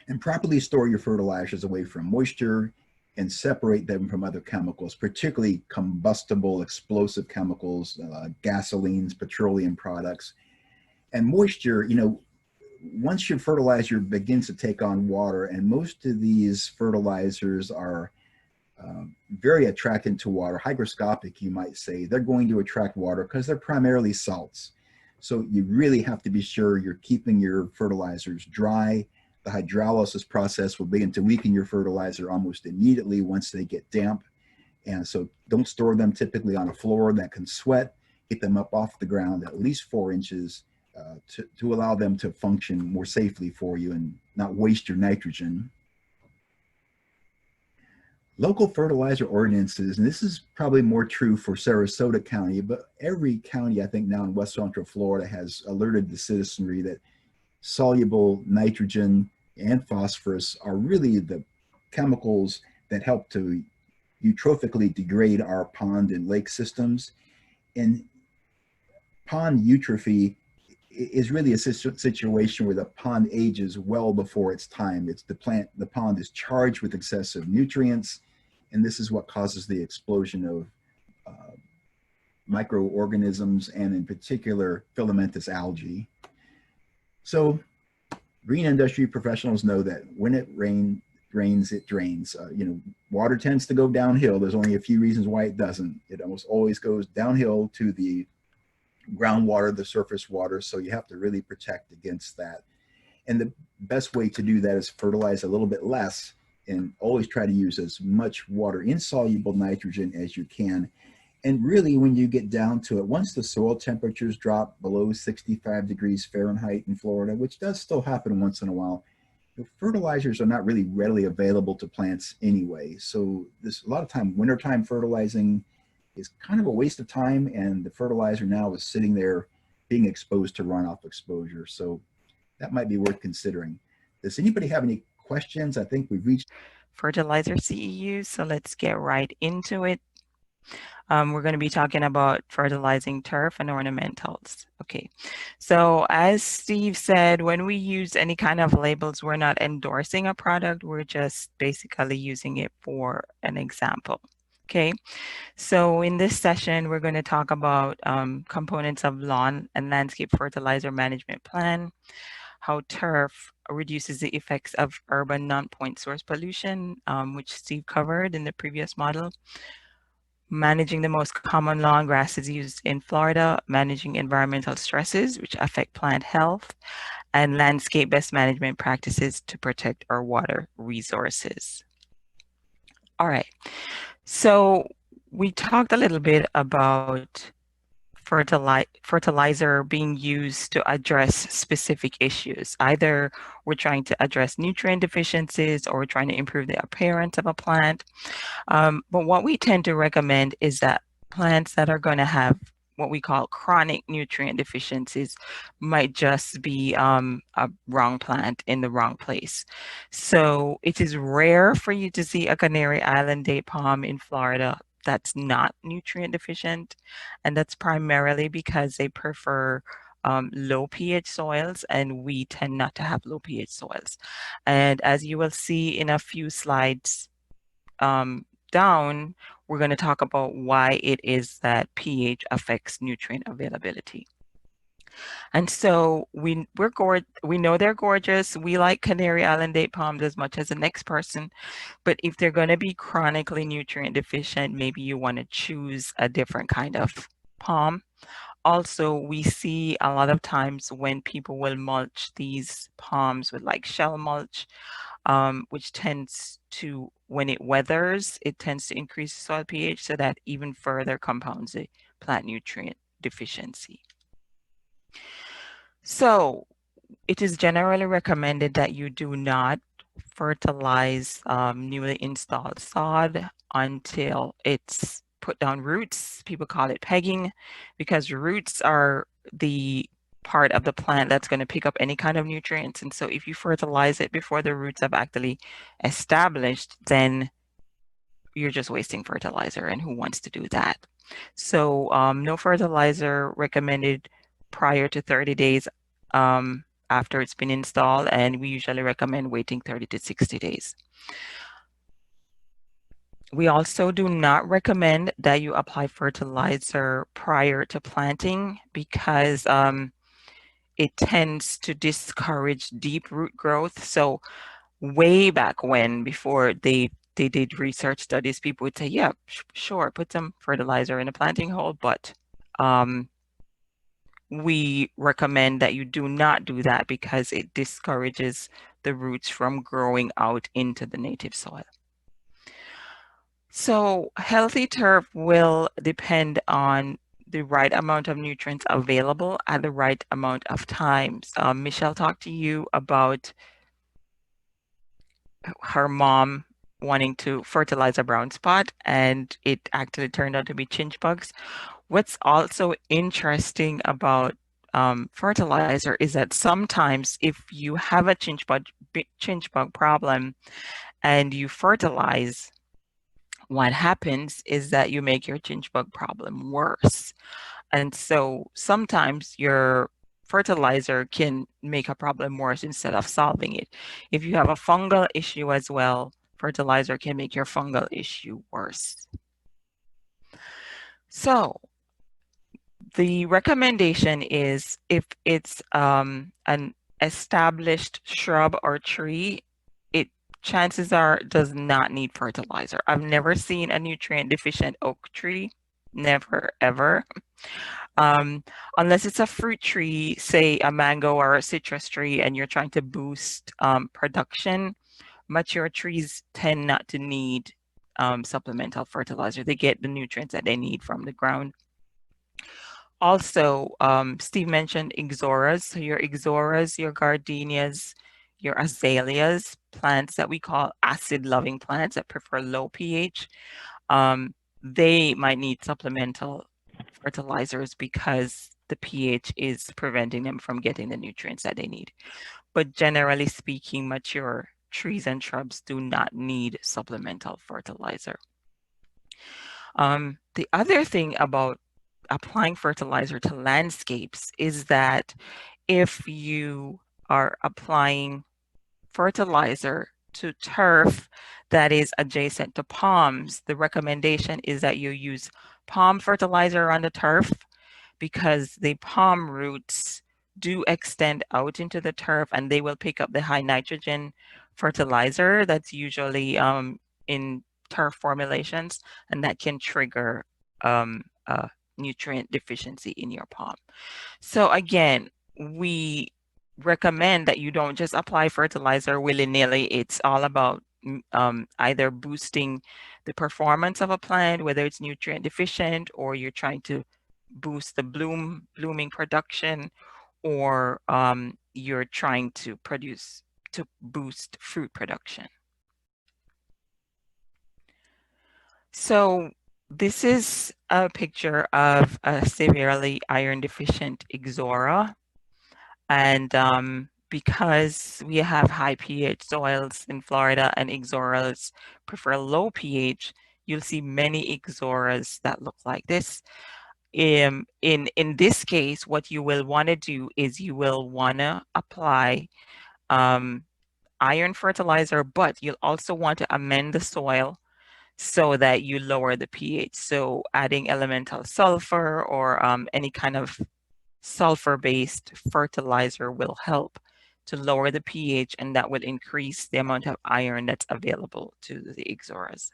And properly store your fertilizers away from moisture and separate them from other chemicals, particularly combustible, explosive chemicals, gasolines, petroleum products. And moisture, you know, once your fertilizer begins to take on water, and most of these fertilizers are very attractant to water, hygroscopic, you might say, they're going to attract water because they're primarily salts. So you really have to be sure you're keeping your fertilizers dry. The hydrolysis process will begin to weaken your fertilizer almost immediately once they get damp. And so don't store them typically on a floor that can sweat. Get them up off the ground at least 4 inches to allow them to function more safely for you and not waste your nitrogen. Local fertilizer ordinances, and this is probably more true for Sarasota County, but every county I think now in West Central Florida has alerted the citizenry that soluble nitrogen and phosphorus are really the chemicals that help to eutropically degrade our pond and lake systems. And pond eutrophy is really a situation where the pond ages well before its time. The pond is charged with excessive nutrients, And this is what causes the explosion of microorganisms, and in particular filamentous algae. So green industry professionals know that when it rains, it drains. Water tends to go downhill. There's only a few reasons why it doesn't. It almost always goes downhill to the groundwater, the surface water. So you have to really protect against that. And the best way to do that is fertilize a little bit less and always try to use as much water insoluble nitrogen as you can. And really, when you get down to it, once the soil temperatures drop below 65 degrees Fahrenheit in Florida, which does still happen once in a while, the fertilizers are not really readily available to plants anyway. So a lot of time, wintertime fertilizing is kind of a waste of time, and the fertilizer now is sitting there being exposed to runoff exposure. So that might be worth considering. Does anybody have any questions? I think we've reached fertilizer CEUs, so let's get right into it. We're going to be talking about fertilizing turf and ornamentals. Okay, so as Steve said, when we use any kind of labels, we're not endorsing a product, we're just basically using it for an example. Okay, so in this session, we're going to talk about components of lawn and landscape fertilizer management plan, how turf reduces the effects of urban non-point source pollution, which Steve covered in the previous model, managing the most common lawn grasses used in Florida, managing environmental stresses which affect plant health, and landscape best management practices to protect our water resources. All right, so we talked a little bit about fertilizer being used to address specific issues. Either we're trying to address nutrient deficiencies or we're trying to improve the appearance of a plant. But what we tend to recommend is that plants that are going to have what we call chronic nutrient deficiencies might just be a wrong plant in the wrong place. So it is rare for you to see a Canary Island date palm in Florida that's not nutrient deficient, and that's primarily because they prefer low pH soils, and we tend not to have low pH soils. And as you will see in a few slides down, we're going to talk about why it is that pH affects nutrient availability. And so we know they're gorgeous. We like Canary Island date palms as much as the next person, but if they're going to be chronically nutrient deficient, maybe you want to choose a different kind of palm. Also, we see a lot of times when people will mulch these palms with like shell mulch, which tends to, when it weathers, it tends to increase the soil pH, so that even further compounds the plant nutrient deficiency. So it is generally recommended that you do not fertilize newly installed sod until it's put down roots. People call it pegging because roots are the part of the plant that's going to pick up any kind of nutrients. And so if you fertilize it before the roots have actually established, then you're just wasting fertilizer, and who wants to do that? So no fertilizer recommended prior to 30 days after it's been installed, and we usually recommend waiting 30 to 60 days. We also do not recommend that you apply fertilizer prior to planting because it tends to discourage deep root growth. So way back when, before they did research studies, people would say, yeah, sure, put some fertilizer in a planting hole, but we recommend that you do not do that because it discourages the roots from growing out into the native soil. So healthy turf will depend on the right amount of nutrients available at the right amount of times. Michelle talked to you about her mom wanting to fertilize a brown spot, and it actually turned out to be chinch bugs. What's also interesting about fertilizer is that sometimes if you have a chinch bug problem and you fertilize, what happens is that you make your chinch bug problem worse. And so sometimes your fertilizer can make a problem worse instead of solving it. If you have a fungal issue as well, fertilizer can make your fungal issue worse. So the recommendation is if it's an established shrub or tree, it chances are does not need fertilizer. I've never seen a nutrient deficient oak tree, never ever. Unless it's a fruit tree, say a mango or a citrus tree, and you're trying to boost production, mature trees tend not to need supplemental fertilizer. They get the nutrients that they need from the ground. Also, Steve mentioned ixoras. So your ixoras, your gardenias, your azaleas, plants that we call acid-loving plants that prefer low pH, they might need supplemental fertilizers because the pH is preventing them from getting the nutrients that they need. But generally speaking, mature trees and shrubs do not need supplemental fertilizer. The other thing about applying fertilizer to landscapes is that if you are applying fertilizer to turf that is adjacent to palms, the recommendation is that you use palm fertilizer on the turf because the palm roots do extend out into the turf and they will pick up the high nitrogen fertilizer that's usually in turf formulations, and that can trigger a nutrient deficiency in your palm. So again, we recommend that you don't just apply fertilizer willy-nilly. It's all about either boosting the performance of a plant, whether it's nutrient deficient or you're trying to boost the blooming production, or you're trying to boost fruit production. So this is a picture of a severely iron deficient ixora. And because we have high pH soils in Florida and ixoras prefer low pH, you'll see many ixoras that look like this. In this case, what you will want to do is you will want to apply iron fertilizer, but you'll also want to amend the soil so that you lower the pH. So adding elemental sulfur or any kind of sulfur-based fertilizer will help to lower the pH, and that will increase the amount of iron that's available to the ixoras.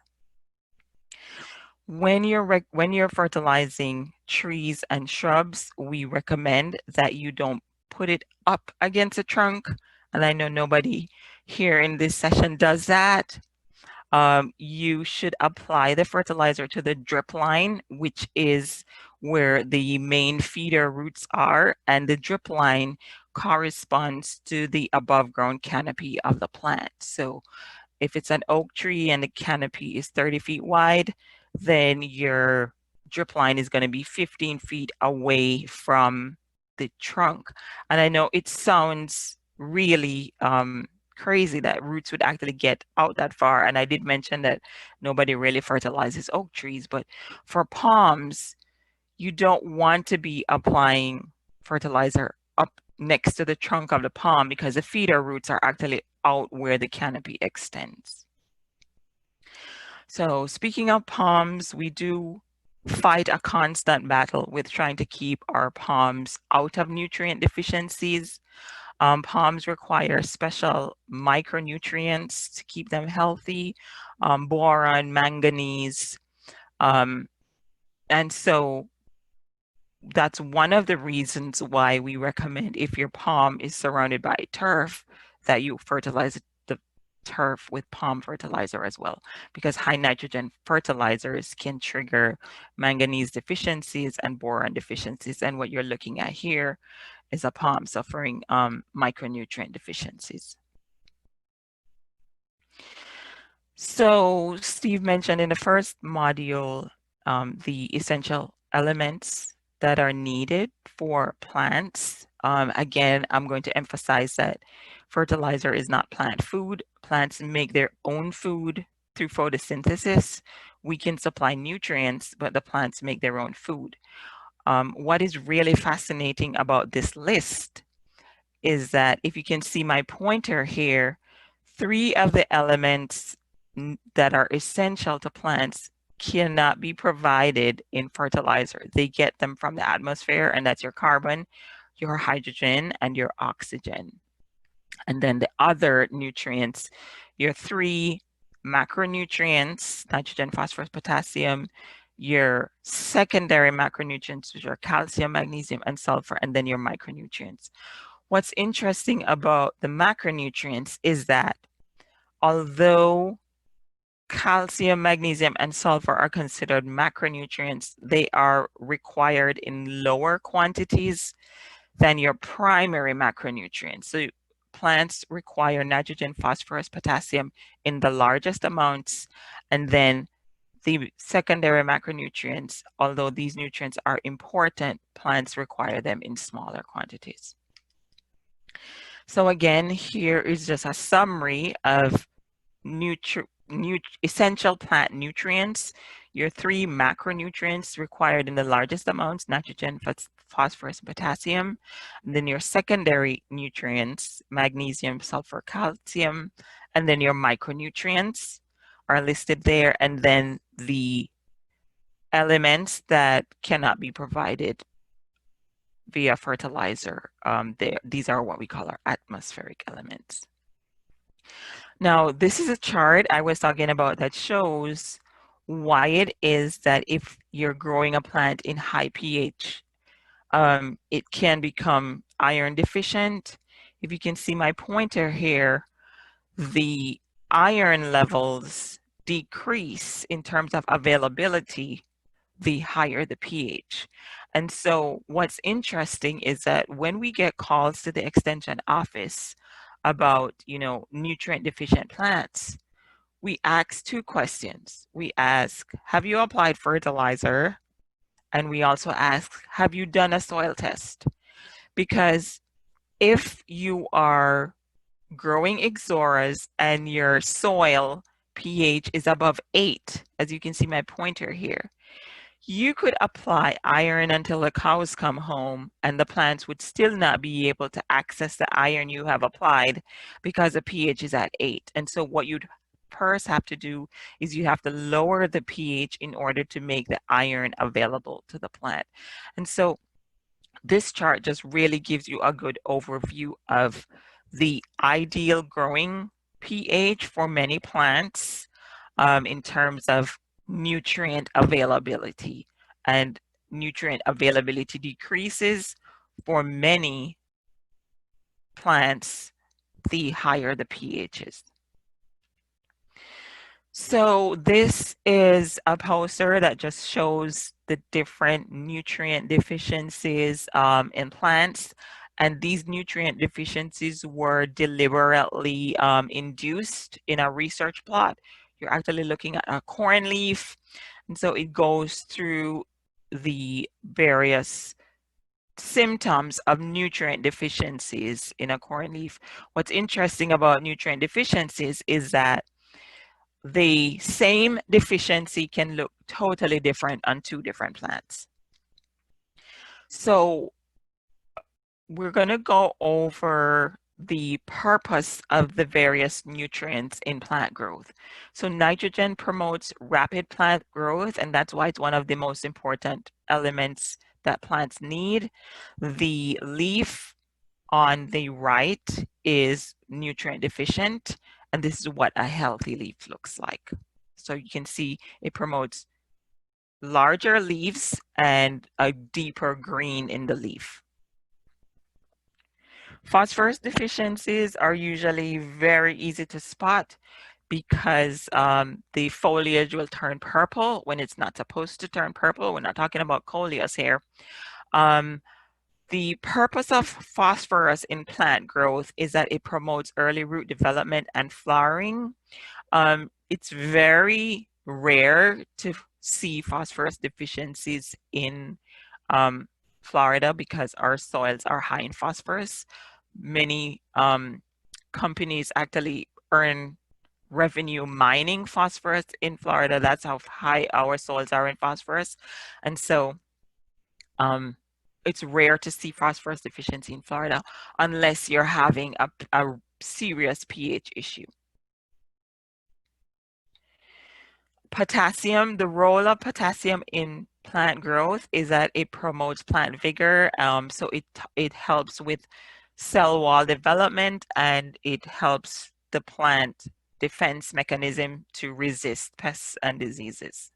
When you're fertilizing trees and shrubs, we recommend that you don't put it up against a trunk. And I know nobody here in this session does that. You should apply the fertilizer to the drip line, which is where the main feeder roots are, and the drip line corresponds to the above ground canopy of the plant. So if it's an oak tree and the canopy is 30 feet wide, then your drip line is going to be 15 feet away from the trunk. And I know it sounds really crazy that roots would actually get out that far. And I did mention that nobody really fertilizes oak trees, but for palms, you don't want to be applying fertilizer up next to the trunk of the palm because the feeder roots are actually out where the canopy extends. So speaking of palms, we do fight a constant battle with trying to keep our palms out of nutrient deficiencies. Palms require special micronutrients to keep them healthy, boron, manganese. And so that's one of the reasons why we recommend, if your palm is surrounded by turf, that you fertilize the turf with palm fertilizer as well, because high nitrogen fertilizers can trigger manganese deficiencies and boron deficiencies. And what you're looking at here is a palm suffering micronutrient deficiencies. So Steve mentioned in the first module the essential elements that are needed for plants. Again, I'm going to emphasize that fertilizer is not plant food. Plants make their own food through photosynthesis. We can supply nutrients, but the plants make their own food. What is really fascinating about this list is that if you can see my pointer here, 3 of the elements that are essential to plants cannot be provided in fertilizer. They get them from the atmosphere, and that's your carbon, your hydrogen, and your oxygen. And then the other nutrients, your 3 macronutrients, nitrogen, phosphorus, potassium, your secondary macronutrients, which are calcium, magnesium, and sulfur, and then your micronutrients. What's interesting about the macronutrients is that although calcium, magnesium, and sulfur are considered macronutrients, they are required in lower quantities than your primary macronutrients. So plants require nitrogen, phosphorus, potassium in the largest amounts, and then the secondary macronutrients, although these nutrients are important, plants require them in smaller quantities. So again, here is just a summary of essential plant nutrients, your 3 macronutrients required in the largest amounts, nitrogen, phosphorus, and potassium. And then your secondary nutrients, magnesium, sulfur, calcium, and then your micronutrients are listed there. And then the elements that cannot be provided via fertilizer, these are what we call our atmospheric elements. Now, this is a chart I was talking about that shows why it is that if you're growing a plant in high pH, it can become iron deficient. If you can see my pointer here, the iron levels decrease in terms of availability the higher the pH. And so what's interesting is that when we get calls to the extension office about, nutrient deficient plants, we ask 2 questions. We ask, have you applied fertilizer? And we also ask, have you done a soil test? Because if you are growing ixoras and your soil pH is above 8, as you can see my pointer here, you could apply iron until the cows come home and the plants would still not be able to access the iron you have applied because the pH is at 8. And so what you'd first have to do is you have to lower the pH in order to make the iron available to the plant. And so this chart just really gives you a good overview of the ideal growing pH for many plants in terms of nutrient availability, and nutrient availability decreases for many plants the higher the pH is. So this is a poster that just shows the different nutrient deficiencies in plants, and these nutrient deficiencies were deliberately induced in a research plot. You're actually looking at a corn leaf, and so it goes through the various symptoms of nutrient deficiencies in a corn leaf. What's interesting about nutrient deficiencies is that the same deficiency can look totally different on 2 different plants. So we're going to go over the purpose of the various nutrients in plant growth. So nitrogen promotes rapid plant growth, and that's why it's one of the most important elements that plants need. The leaf on the right is nutrient deficient, and this is what a healthy leaf looks like. So you can see it promotes larger leaves and a deeper green in the leaf. Phosphorus deficiencies are usually very easy to spot because the foliage will turn purple when it's not supposed to turn purple. We're not talking about coleus here. The purpose of phosphorus in plant growth is that it promotes early root development and flowering. It's very rare to see phosphorus deficiencies in Florida because our soils are high in phosphorus. Many companies actually earn revenue mining phosphorus in Florida. That's how high our soils are in phosphorus. And so it's rare to see phosphorus deficiency in Florida unless you're having a serious pH issue. Potassium, the role of potassium in plant growth is that it promotes plant vigor. So it helps with cell wall development, and it helps the plant defense mechanism to resist pests and diseases.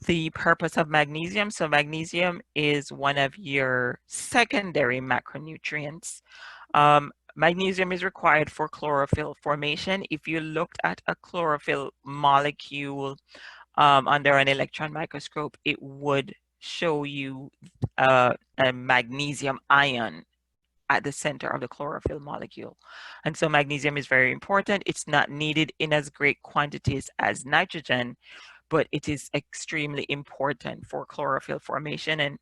The purpose of magnesium. So magnesium is one of your secondary macronutrients. Magnesium is required for chlorophyll formation. If you looked at a chlorophyll molecule under an electron microscope, it would show you a magnesium ion at the center of the chlorophyll molecule. And so magnesium is very important. It's not needed in as great quantities as nitrogen, but it is extremely important for chlorophyll formation, and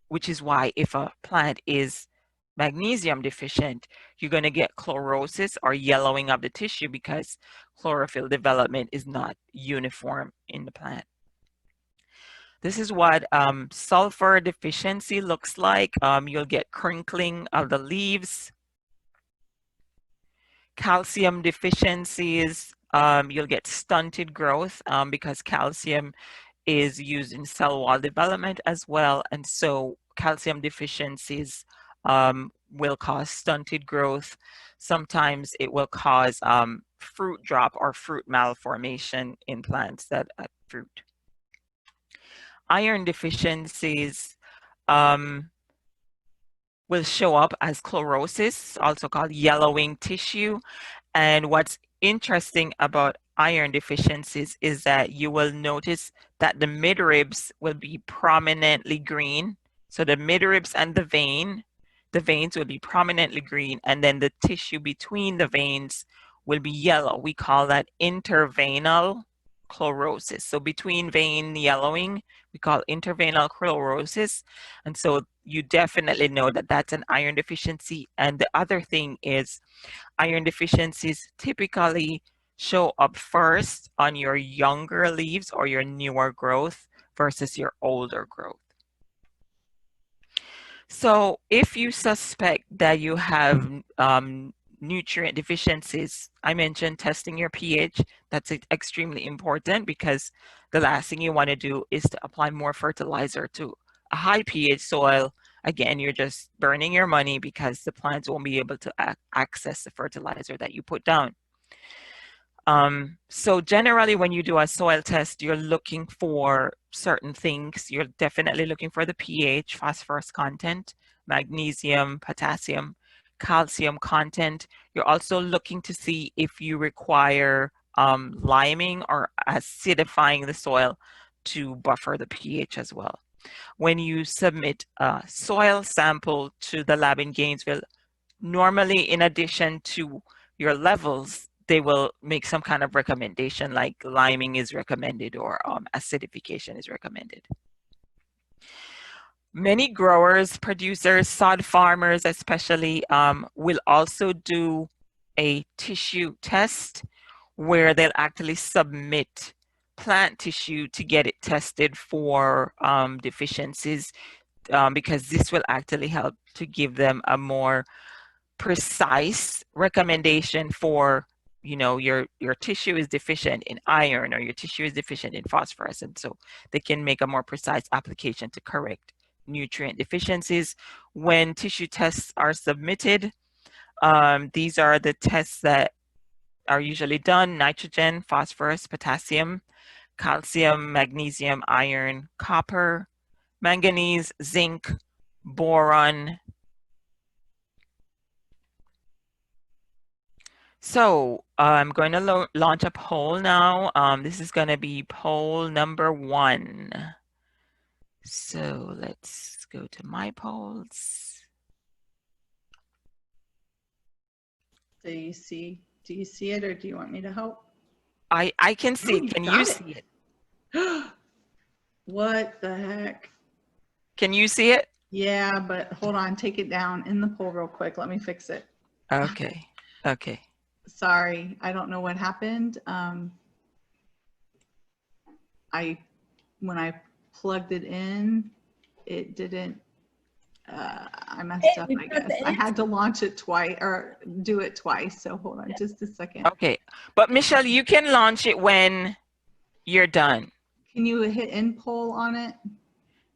which is why if a plant is magnesium deficient, you're going to get chlorosis or yellowing of the tissue because chlorophyll development is not uniform in the plant. This is what sulfur deficiency looks like. You'll get crinkling of the leaves. Calcium deficiencies, you'll get stunted growth because calcium is used in cell wall development as well. And so calcium deficiencies will cause stunted growth. Sometimes it will cause fruit drop or fruit malformation in plants that fruit. Iron deficiencies will show up as chlorosis, also called yellowing tissue. And what's interesting about iron deficiencies is that you will notice that the midribs will be prominently green. So the midribs and the veins will be prominently green, and then the tissue between the veins will be yellow. We call that interveinal chlorosis. So between vein yellowing, we call interveinal chlorosis. And so you definitely know that that's an iron deficiency. And the other thing is iron deficiencies typically show up first on your younger leaves or your newer growth versus your older growth. So if you suspect that you have nutrient deficiencies, I mentioned testing your pH. That's extremely important because the last thing you want to do is to apply more fertilizer to a high pH soil. Again, you're just burning your money because the plants won't be able to access the fertilizer that you put down. So generally when you do a soil test, you're looking for certain things. You're definitely looking for the pH, phosphorus content, magnesium, potassium, calcium content. You're also looking to see if you require liming or acidifying the soil to buffer the pH as well. When you submit a soil sample to the lab in Gainesville, normally in addition to your levels, they will make some kind of recommendation like liming is recommended or acidification is recommended. Many growers, producers, sod farmers especially, will also do a tissue test where they'll actually submit plant tissue to get it tested for deficiencies because this will actually help to give them a more precise recommendation for, you know, your tissue is deficient in iron or your tissue is deficient in phosphorus, and so they can make a more precise application to correct nutrient deficiencies. When tissue tests are submitted, these are the tests that are usually done: nitrogen, phosphorus, potassium, calcium, magnesium, iron, copper, manganese, zinc, boron. So I'm going to launch a poll now. This is going to be poll number 1. So let's go to my polls. Do you see it, or do you want me to help? I can see it. Can you see it? What the heck? Can you see it? Yeah, but hold on, take it down in the poll real quick. Let me fix it. Okay. Okay. Sorry, I don't know what happened. When I plugged it in, it didn't. I messed up, I guess. I had to launch it twice or do it twice. So hold on just a second. Okay. But Michelle, you can launch it when You're done. Can you hit end poll on it?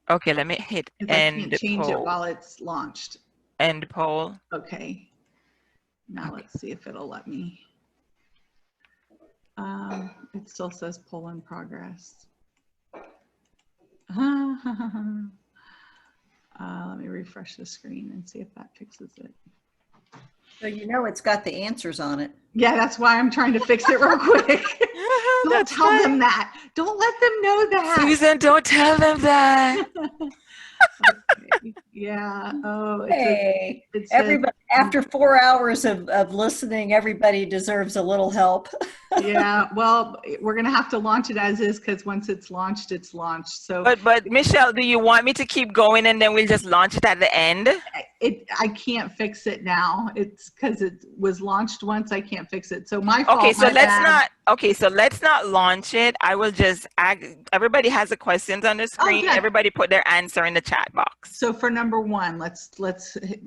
Okay, let me hit Because I end can't change it poll. while it's launched. End poll. Okay. Now Okay. let's see if it'll let me. It still says poll in progress. Let me refresh the screen and see if that fixes it. So you know it's got the answers on it. Yeah, that's why I'm trying to fix it real quick. Don't That's tell them that. Don't let them know that. Susan, don't tell them that. Okay. Yeah. Oh, Hey, it says, everybody, after 4 hours of listening, everybody deserves a little help. yeah. Well, we're gonna have to launch it as is because once it's launched, it's launched. So, But Michelle, do you want me to keep going and then we'll just launch it at the end? I can't fix it now. It's because it was launched once. I can't fix it. So my fault. Okay, so my bad. let's not launch it. I will just everybody has the questions on the screen. yeah. Everybody put their answer in the chat box. So for number one, let's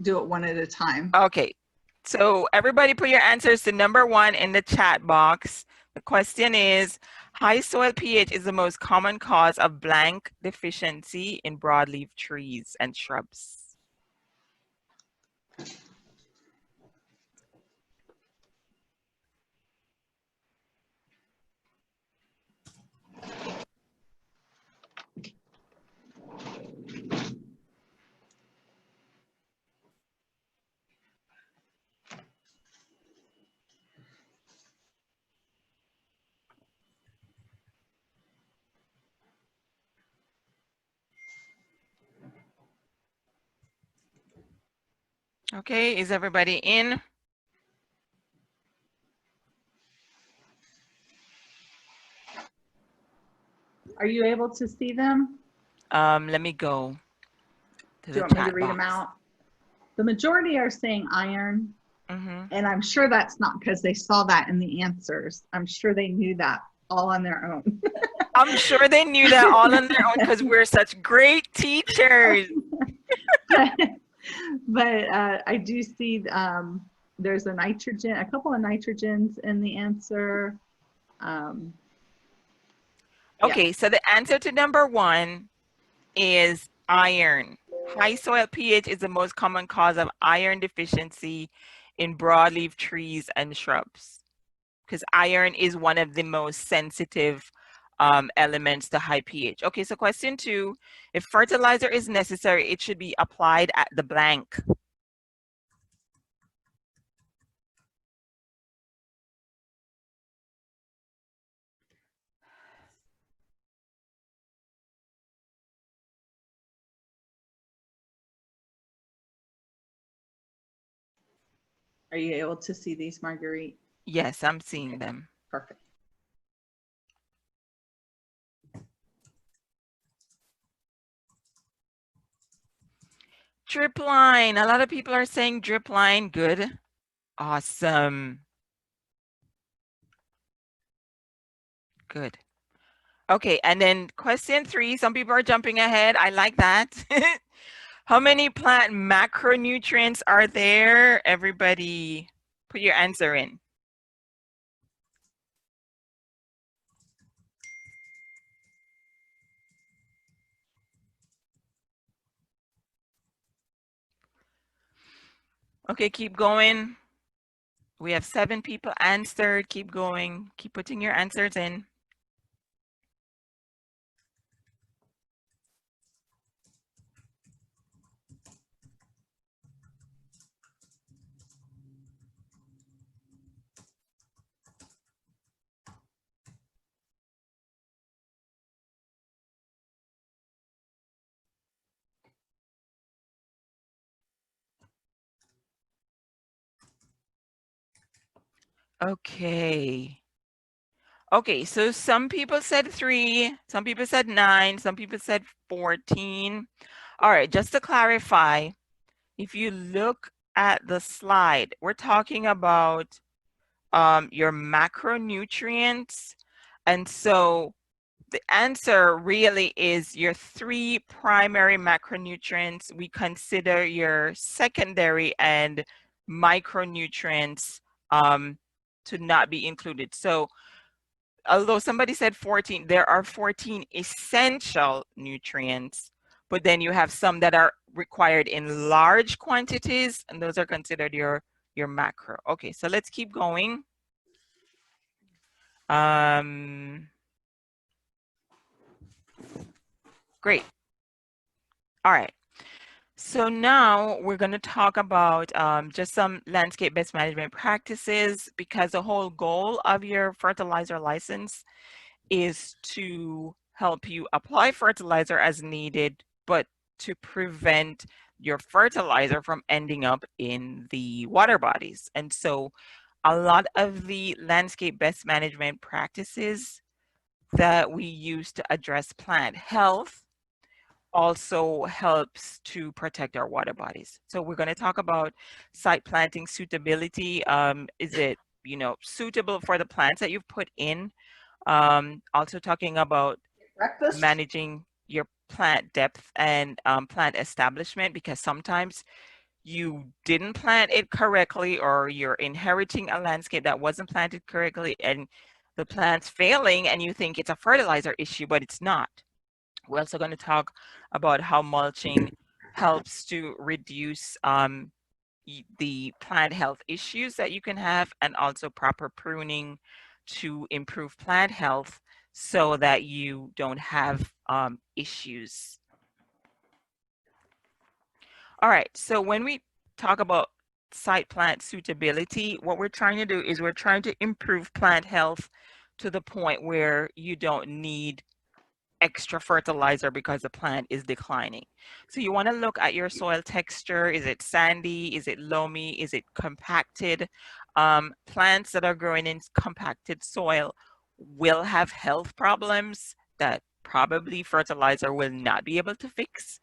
do it one at a time. Okay, so everybody put your answers to number one in the chat box. The question is, high soil pH is the most common cause of blank deficiency in broadleaf trees and shrubs. Okay, is everybody in? Are you able to see them? Let me go to Do the you want me to chat read them box. out? The majority are saying iron, Mm-hmm. and I'm sure that's not because they saw that in the answers. I'm sure they knew that all on their own. I'm sure they knew that all on their own because we're such great teachers. But I do see there's a nitrogen, a couple of nitrogens in the answer. Okay, so the answer to number one is iron. High soil pH is the most common cause of iron deficiency in broadleaf trees and shrubs because iron is one of the most sensitive elements to high pH. Okay, so question two, if fertilizer is necessary, it should be applied at the blank. Are you able to see these, Marguerite? Yes, I'm seeing them. Perfect. Drip line. A lot of people are saying drip line. Good. Awesome. Good. Okay, and then question three. Some people are jumping ahead. I like that. How many plant macronutrients are there? Everybody put your answer in. Okay, keep going. We have 7 people answered. Keep going. Keep putting your answers in. Okay. Okay, so some people said 3, some people said 9, some people said 14. All right, just to clarify, if you look at the slide, we're talking about your macronutrients. And so the answer really is your 3 primary macronutrients. We consider your secondary and micronutrients to not be included. So although somebody said 14, there are 14 essential nutrients, but then you have some that are required in large quantities, and those are considered your macro. Okay, so let's keep going. Great. All right. So now we're going to talk about just some landscape best management practices, because the whole goal of your fertilizer license is to help you apply fertilizer as needed, but to prevent your fertilizer from ending up in the water bodies. And so a lot of the landscape best management practices that we use to address plant health also helps to protect our water bodies. So we're going to talk about site planting suitability. Is it, suitable for the plants that you've put in? Also talking about Breakfast? managing your plant depth and plant establishment, because sometimes you didn't plant it correctly, or you're inheriting a landscape that wasn't planted correctly and the plant's failing and you think it's a fertilizer issue, but it's not. We're also going to talk about how mulching helps to reduce the plant health issues that you can have, and also proper pruning to improve plant health so that you don't have issues. All right, so when we talk about site plant suitability, what we're trying to do is we're trying to improve plant health to the point where you don't need extra fertilizer because the plant is declining. So you want to look at your soil texture. Is it sandy? Is it loamy? Is it compacted? Plants that are growing in compacted soil will have health problems that probably fertilizer will not be able to fix.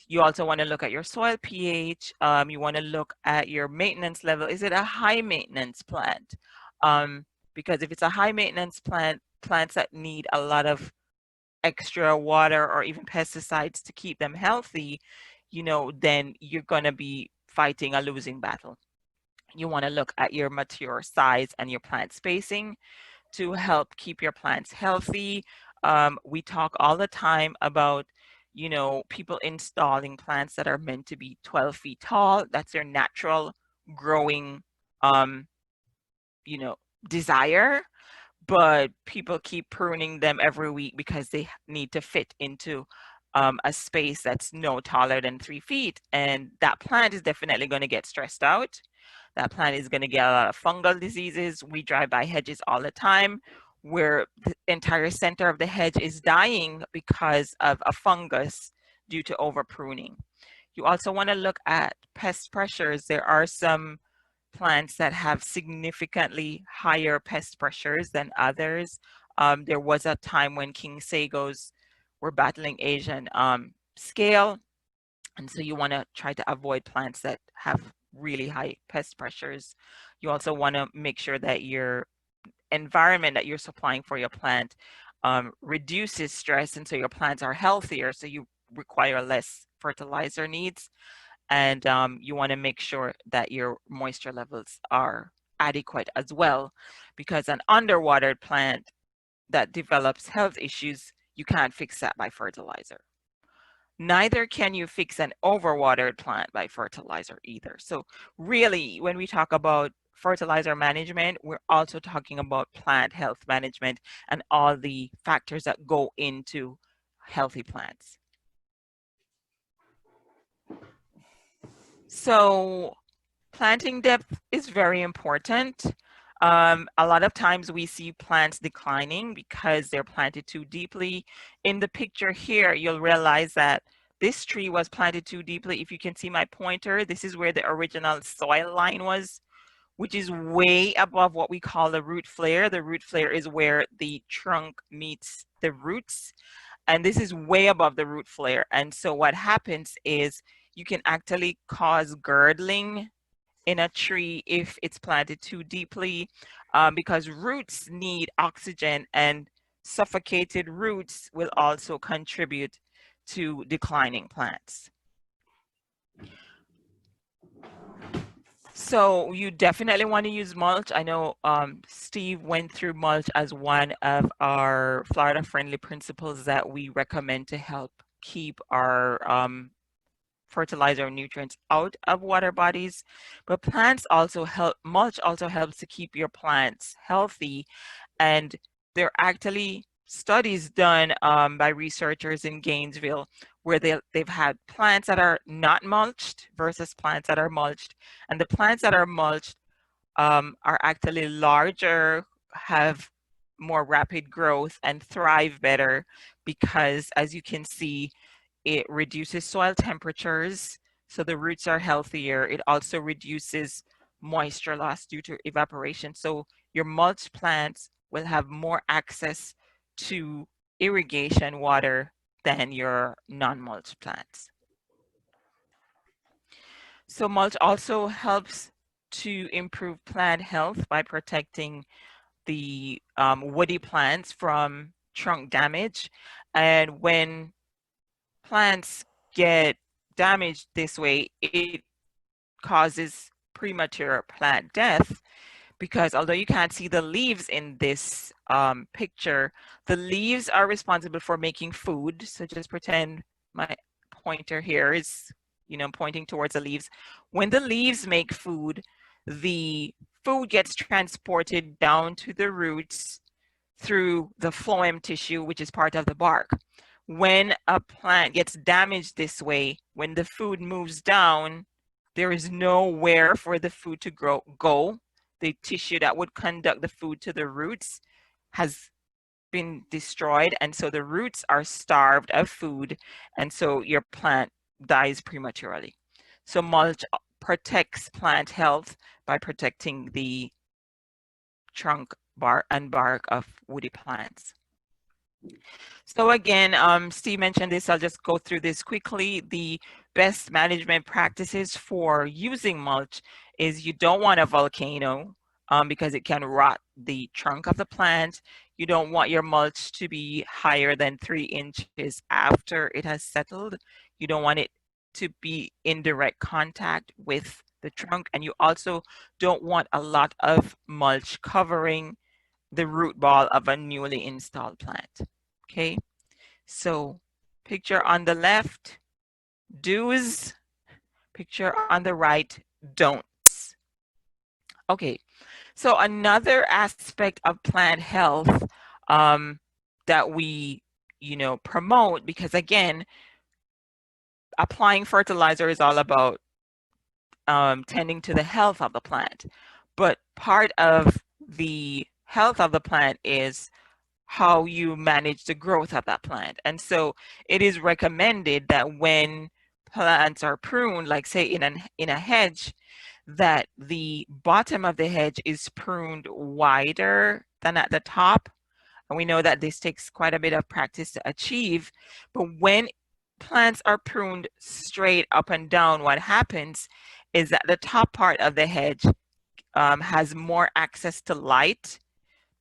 You also want to look at your soil pH. You want to look at your maintenance level. Is it a high maintenance plant? Because if it's a high maintenance plant, plants that need a lot of extra water or even pesticides to keep them healthy, then you're going to be fighting a losing battle. You want to look at your mature size and your plant spacing to help keep your plants healthy. We talk all the time about, people installing plants that are meant to be 12 feet tall. That's their natural growing, desire. But people keep pruning them every week because they need to fit into a space that's no taller than 3 feet. And that plant is definitely going to get stressed out. That plant is going to get a lot of fungal diseases. We drive by hedges all the time where the entire center of the hedge is dying because of a fungus due to over pruning. You also want to look at pest pressures. There are some plants that have significantly higher pest pressures than others. There was a time when king sagos were battling Asian scale, and so you want to try to avoid plants that have really high pest pressures. You also want to make sure that your environment that you're supplying for your plant reduces stress, and so your plants are healthier, so you require less fertilizer needs. And you want to make sure that your moisture levels are adequate as well, because an underwatered plant that develops health issues, you can't fix that by fertilizer. Neither can you fix an overwatered plant by fertilizer either. So really, when we talk about fertilizer management, we're also talking about plant health management and all the factors that go into healthy plants. So planting depth is very important. A lot of times we see plants declining because they're planted too deeply. In the picture here, you'll realize that this tree was planted too deeply. If you can see my pointer, this is where the original soil line was, which is way above what we call the root flare. The root flare is where the trunk meets the roots, and this is way above the root flare. And so what happens is you can actually cause girdling in a tree if it's planted too deeply, because roots need oxygen, and suffocated roots will also contribute to declining plants. So you definitely want to use mulch. I know Steve went through mulch as one of our Florida friendly principles that we recommend to help keep our fertilizer nutrients out of water bodies. But plants also help, mulch also helps to keep your plants healthy. And there are actually studies done by researchers in Gainesville where they've had plants that are not mulched versus plants that are mulched. And the plants that are mulched are actually larger, have more rapid growth, and thrive better because, as you can see, it reduces soil temperatures, so the roots are healthier. It also reduces moisture loss due to evaporation. So your mulch plants will have more access to irrigation water than your non-mulch plants. So mulch also helps to improve plant health by protecting the woody plants from trunk damage. And when plants get damaged this way, it causes premature plant death, because although you can't see the leaves in this picture, the leaves are responsible for making food. So just pretend my pointer here is, you know, pointing towards the leaves. When the leaves make food, the food gets transported down to the roots through the phloem tissue, which is part of the bark. When a plant gets damaged this way, when the food moves down, there is nowhere for the food to go. The tissue that would conduct the food to the roots has been destroyed, and so the roots are starved of food, and so your plant dies prematurely. So mulch protects plant health by protecting the trunk, bark, and bark of woody plants. So again, Steve mentioned this, I'll just go through this quickly. The best management practices for using mulch is you don't want a volcano because it can rot the trunk of the plant. You don't want your mulch to be higher than 3 inches after it has settled. You don't want it to be in direct contact with the trunk, and you also don't want a lot of mulch covering the root ball of a newly installed plant. Okay, so picture on the left, do's, picture on the right, don'ts. Okay, so another aspect of plant health that we, promote, because again, applying fertilizer is all about tending to the health of the plant, but part of the health of the plant is how you manage the growth of that plant. And so it is recommended that when plants are pruned, like say in a hedge, that the bottom of the hedge is pruned wider than at the top. And we know that this takes quite a bit of practice to achieve. But when plants are pruned straight up and down, what happens is that the top part of the hedge has more access to light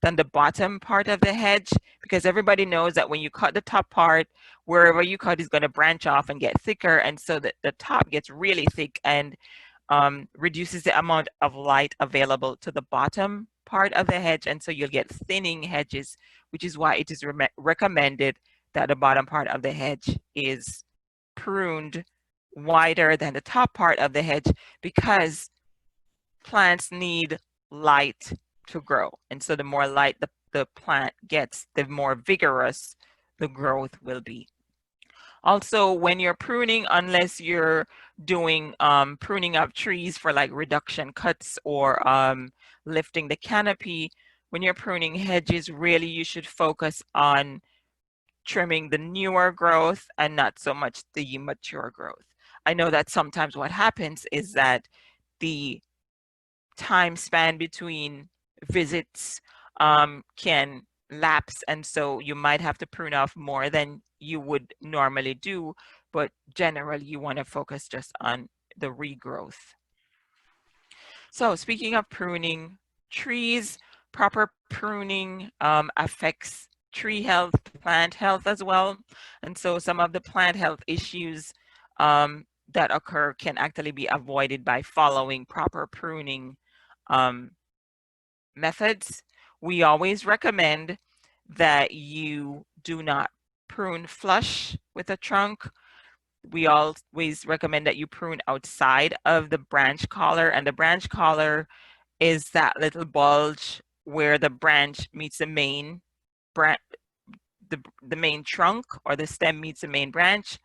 than the bottom part of the hedge, because everybody knows that when you cut the top part, wherever you cut is going to branch off and get thicker, and so that the top gets really thick and reduces the amount of light available to the bottom part of the hedge, and so you'll get thinning hedges, which is why it is recommended that the bottom part of the hedge is pruned wider than the top part of the hedge, because plants need light to grow, and so the more light the plant gets, the more vigorous the growth will be. Also, when you're pruning, unless you're doing pruning of trees for like reduction cuts or lifting the canopy, when you're pruning hedges, really you should focus on trimming the newer growth and not so much the mature growth. I know that sometimes what happens is that the time span between visits can lapse, and so you might have to prune off more than you would normally do, but generally you want to focus just on the regrowth. So speaking of pruning trees, proper pruning affects tree health, plant health as well. And so some of the plant health issues that occur can actually be avoided by following proper pruning methods. We always recommend that you do not prune flush with a trunk. We always recommend that you prune outside of the branch collar, and the branch collar is that little bulge where the branch meets the main the main trunk, or the stem meets the main branch.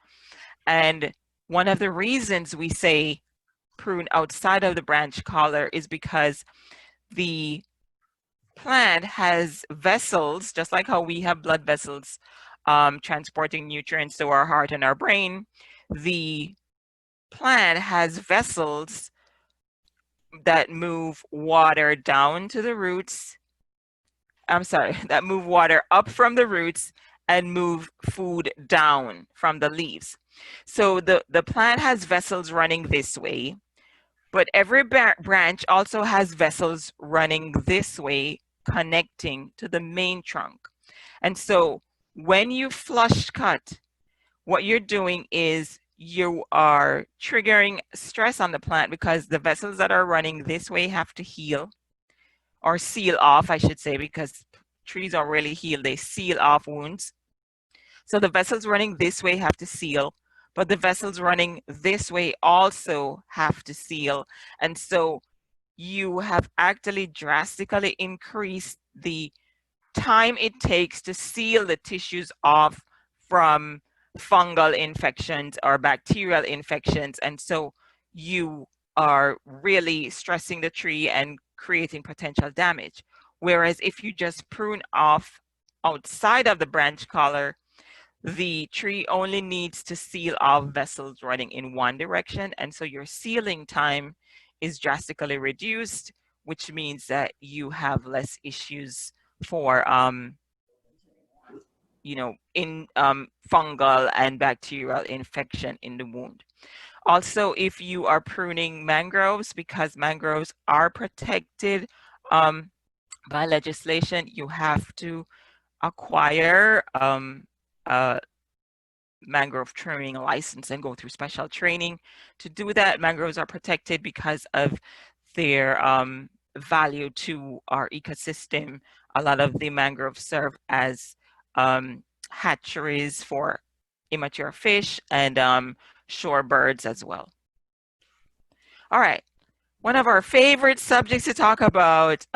And one of the reasons we say prune outside of the branch collar is because the plant has vessels, just like how we have blood vessels transporting nutrients to our heart and our brain. The plant has vessels that move water down to the roots. I'm sorry, that move water up from the roots and move food down from the leaves. So the plant has vessels running this way, but every branch also has vessels running this way, connecting to the main trunk. And so when you flush cut, what you're doing is you are triggering stress on the plant, because the vessels that are running this way have to heal, or seal off, I should say, because trees don't really heal, they seal off wounds. So the vessels running this way have to seal, but the vessels running this way also have to seal. And so you have actually drastically increased the time it takes to seal the tissues off from fungal infections or bacterial infections. And so you are really stressing the tree and creating potential damage. Whereas if you just prune off outside of the branch collar, the tree only needs to seal off vessels running in one direction. And so your sealing time is drastically reduced, which means that you have less issues for, fungal and bacterial infection in the wound. Also, if you are pruning mangroves, because mangroves are protected by legislation, you have to acquire a mangrove trimming license and go through special training to do that. Mangroves are protected because of their value to our ecosystem. A lot of the mangroves serve as hatcheries for immature fish and shorebirds as well. All right, one of our favorite subjects to talk about,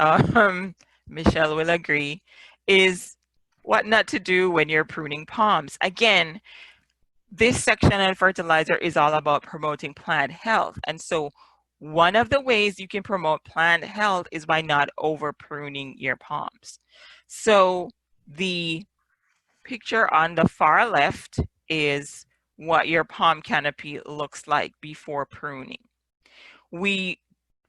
Michelle will agree, is what not to do when you're pruning palms. Again, this section on fertilizer is all about promoting plant health. And so one of the ways you can promote plant health is by not over pruning your palms. So the picture on the far left is what your palm canopy looks like before pruning. We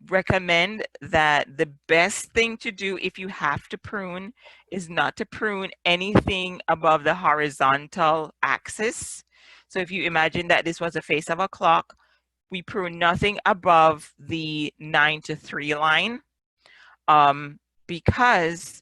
recommend that the best thing to do if you have to prune is not to prune anything above the horizontal axis. So if you imagine that this was the face of a clock, we prune nothing above the 9 to 3 line, because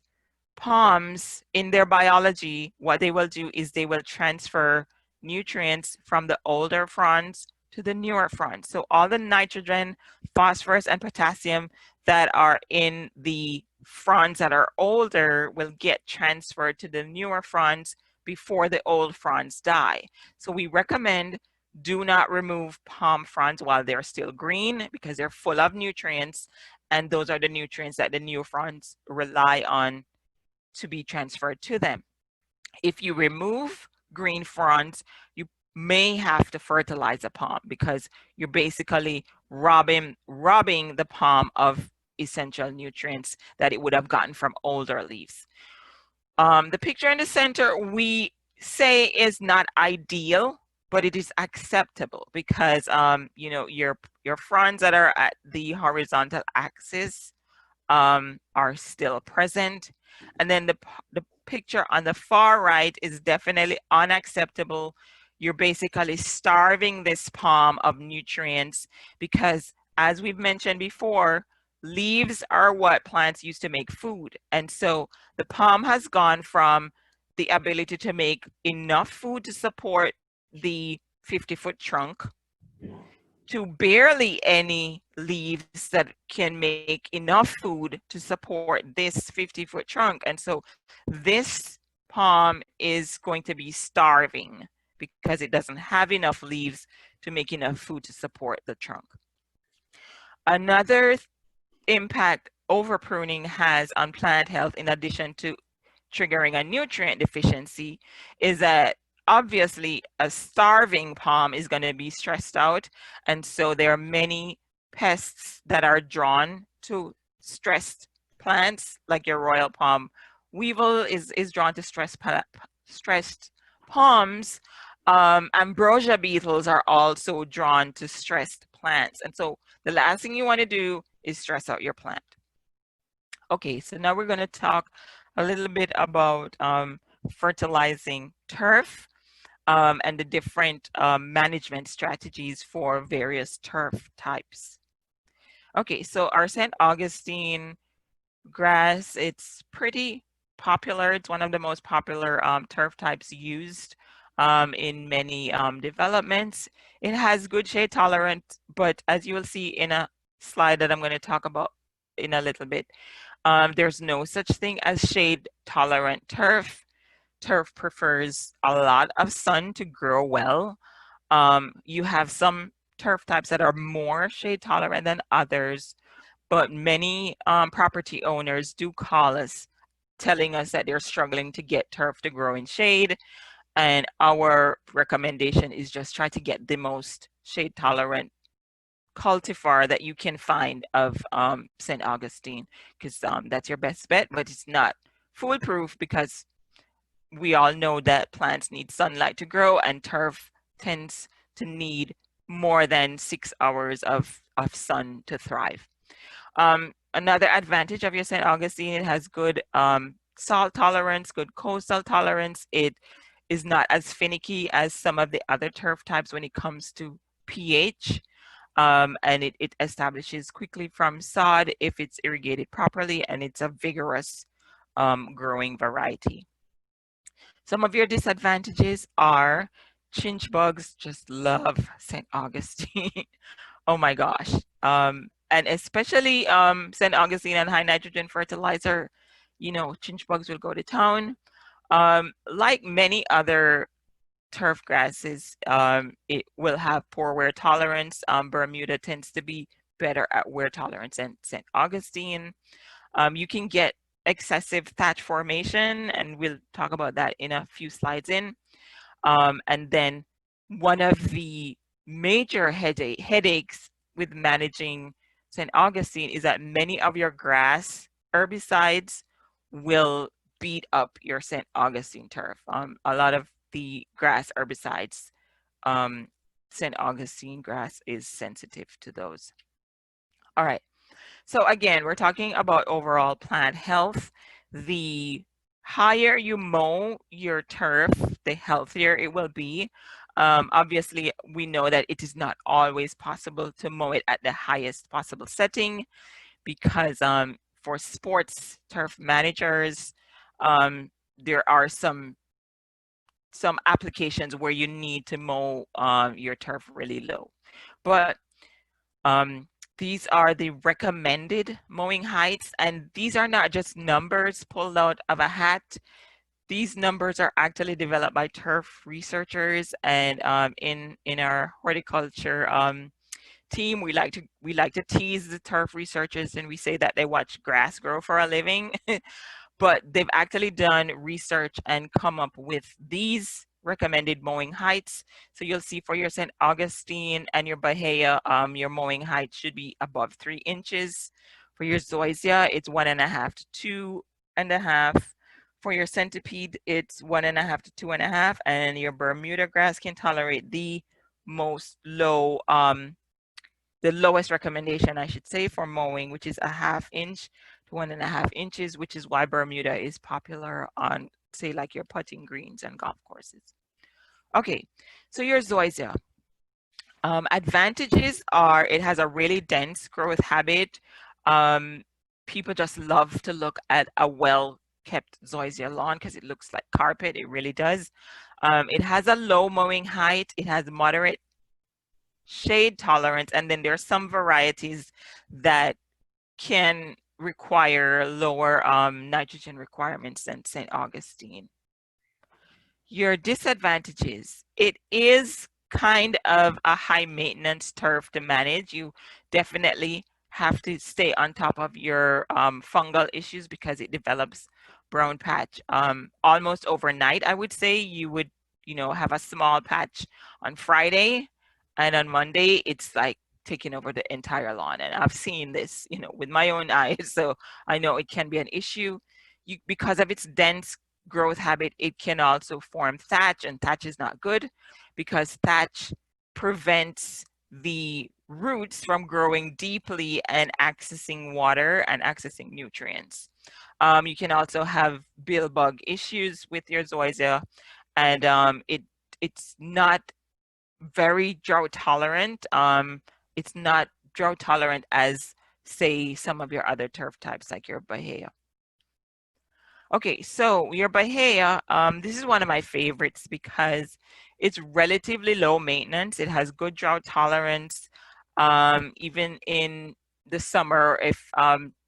palms in their biology, what they will do is they will transfer nutrients from the older fronds to the newer fronds. So all the nitrogen, phosphorus, and potassium that are in the fronds that are older will get transferred to the newer fronds before the old fronds die. So we recommend do not remove palm fronds while they're still green, because they're full of nutrients, and those are the nutrients that the new fronds rely on to be transferred to them. If you remove green fronds, you may have to fertilize a palm, because you're basically robbing the palm of essential nutrients that it would have gotten from older leaves. The picture in the center we say is not ideal, but it is acceptable, because your fronds that are at the horizontal axis are still present. And then the picture on the far right is definitely unacceptable. You're basically starving this palm of nutrients, because as we've mentioned before, leaves are what plants use to make food. And so the palm has gone from the ability to make enough food to support the 50-foot trunk to barely any leaves that can make enough food to support this 50-foot trunk. And so this palm is going to be starving because it doesn't have enough leaves to make enough food to support the trunk. Another impact over pruning has on plant health, in addition to triggering a nutrient deficiency, is that obviously a starving palm is going to be stressed out, and so there are many pests that are drawn to stressed plants, like your royal palm weevil is drawn to stressed palms. Ambrosia beetles are also drawn to stressed plants, and so the last thing you want to do is stress out your plant. Okay, so now we're going to talk a little bit about fertilizing turf and the different management strategies for various turf types. Okay, so our St. Augustine grass, it's pretty popular. It's one of the most popular turf types used in many developments. It has good shade tolerance, but as you will see in a slide that I'm going to talk about in a little bit, there's no such thing as shade tolerant turf. Turf prefers a lot of sun to grow well. You have some turf types that are more shade tolerant than others, but many property owners do call us telling us that they're struggling to get turf to grow in shade. And our recommendation is just try to get the most shade tolerant cultivar that you can find of St. Augustine, because that's your best bet, but it's not foolproof because we all know that plants need sunlight to grow, and turf tends to need more than 6 hours of sun to thrive. Another advantage of your St. Augustine, it has good salt tolerance, good coastal tolerance. It is not as finicky as some of the other turf types when it comes to pH. And it establishes quickly from sod if it's irrigated properly, and it's a vigorous growing variety. Some of your disadvantages are chinch bugs just love St. Augustine. Oh my gosh. And especially St. Augustine and high nitrogen fertilizer, you know, chinch bugs will go to town. Like many other turf grasses, it will have poor wear tolerance. Bermuda tends to be better at wear tolerance than St. Augustine. You can get excessive thatch formation, and we'll talk about that in a few slides in. And then one of the major headaches with managing St. Augustine is that many of your grass herbicides will beat up your St. Augustine turf. A lot of the grass herbicides, St. Augustine grass is sensitive to those. All right, so again, we're talking about overall plant health. The higher you mow your turf, the healthier it will be. Obviously, we know that it is not always possible to mow it at the highest possible setting because for sports turf managers, there are some applications where you need to mow your turf really low. But these are the recommended mowing heights, and these are not just numbers pulled out of a hat. These numbers are actually developed by turf researchers, and in our horticulture team, we like to tease the turf researchers, and we say that they watch grass grow for a living. But they've actually done research and come up with these recommended mowing heights. So you'll see for your St. Augustine and your Bahia, your mowing height should be above 3 inches. For your Zoysia, it's 1.5 to 2.5. For your centipede, it's 1.5 to 2.5. And your Bermuda grass can tolerate the the lowest recommendation, I should say, for mowing, which is 1/2 inch to 1.5 inches, which is why Bermuda is popular on, say, like your putting greens and golf courses. Okay, so your Zoysia. Advantages are it has a really dense growth habit. People just love to look at a well-kept Zoysia lawn because it looks like carpet. It really does. It has a low mowing height. It has moderate shade tolerance, and then there are some varieties that can require lower nitrogen requirements than St. Augustine. Your disadvantages: it is kind of a high maintenance turf to manage. You definitely have to stay on top of your fungal issues because it develops brown patch almost overnight. I would say you would, have a small patch on Friday, and on Monday it's like taking over the entire lawn. And I've seen this, with my own eyes, so I know it can be an issue. Because of its dense growth habit, it can also form thatch, and thatch is not good because thatch prevents the roots from growing deeply and accessing water and accessing nutrients. You can also have bill bug issues with your zoysia, and it's not very drought tolerant. It's not drought tolerant as, say, some of your other turf types like your Bahia. Okay, so your Bahia, this is one of my favorites because it's relatively low maintenance. It has good drought tolerance. Even in the summer, if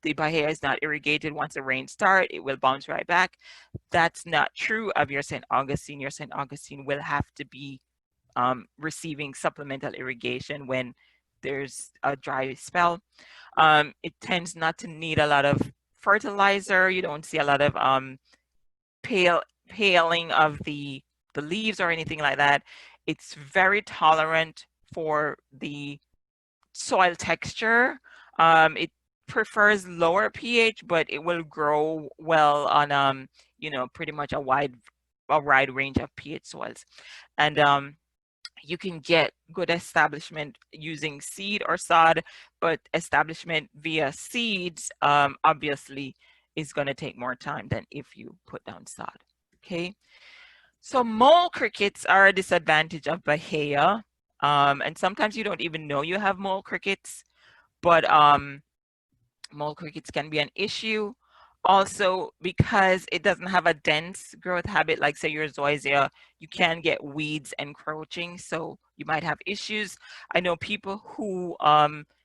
the Bahia is not irrigated, once the rains start, it will bounce right back. That's not true of your St. Augustine. Your St. Augustine will have to be receiving supplemental irrigation when there's a dry spell. It tends not to need a lot of fertilizer. You don't see a lot of paling of the leaves or anything like that. It's very tolerant for the soil texture. It prefers lower pH, but it will grow well on pretty much a wide range of pH soils. And you can get good establishment using seed or sod, but establishment via seeds obviously is going to take more time than if you put down sod. Okay, so mole crickets are a disadvantage of Bahia, and sometimes you don't even know you have mole crickets, but mole crickets can be an issue. Also, because it doesn't have a dense growth habit, like say your zoysia, you can get weeds encroaching, so you might have issues. I know people who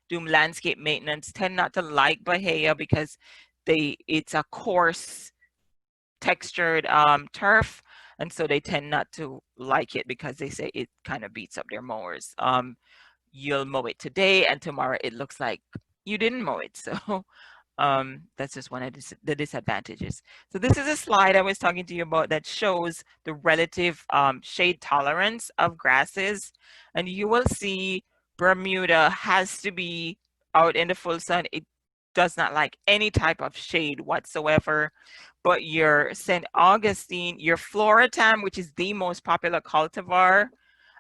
do landscape maintenance tend not to like Bahia because it's a coarse textured turf, and so they tend not to like it because they say it kind of beats up their mowers. You'll mow it today and tomorrow it looks like you didn't mow it, so that's just one of the disadvantages. So this is a slide I was talking to you about that shows the relative shade tolerance of grasses, and you will see Bermuda has to be out in the full sun. It does not like any type of shade whatsoever. But your St. Augustine, your Floratam, which is the most popular cultivar,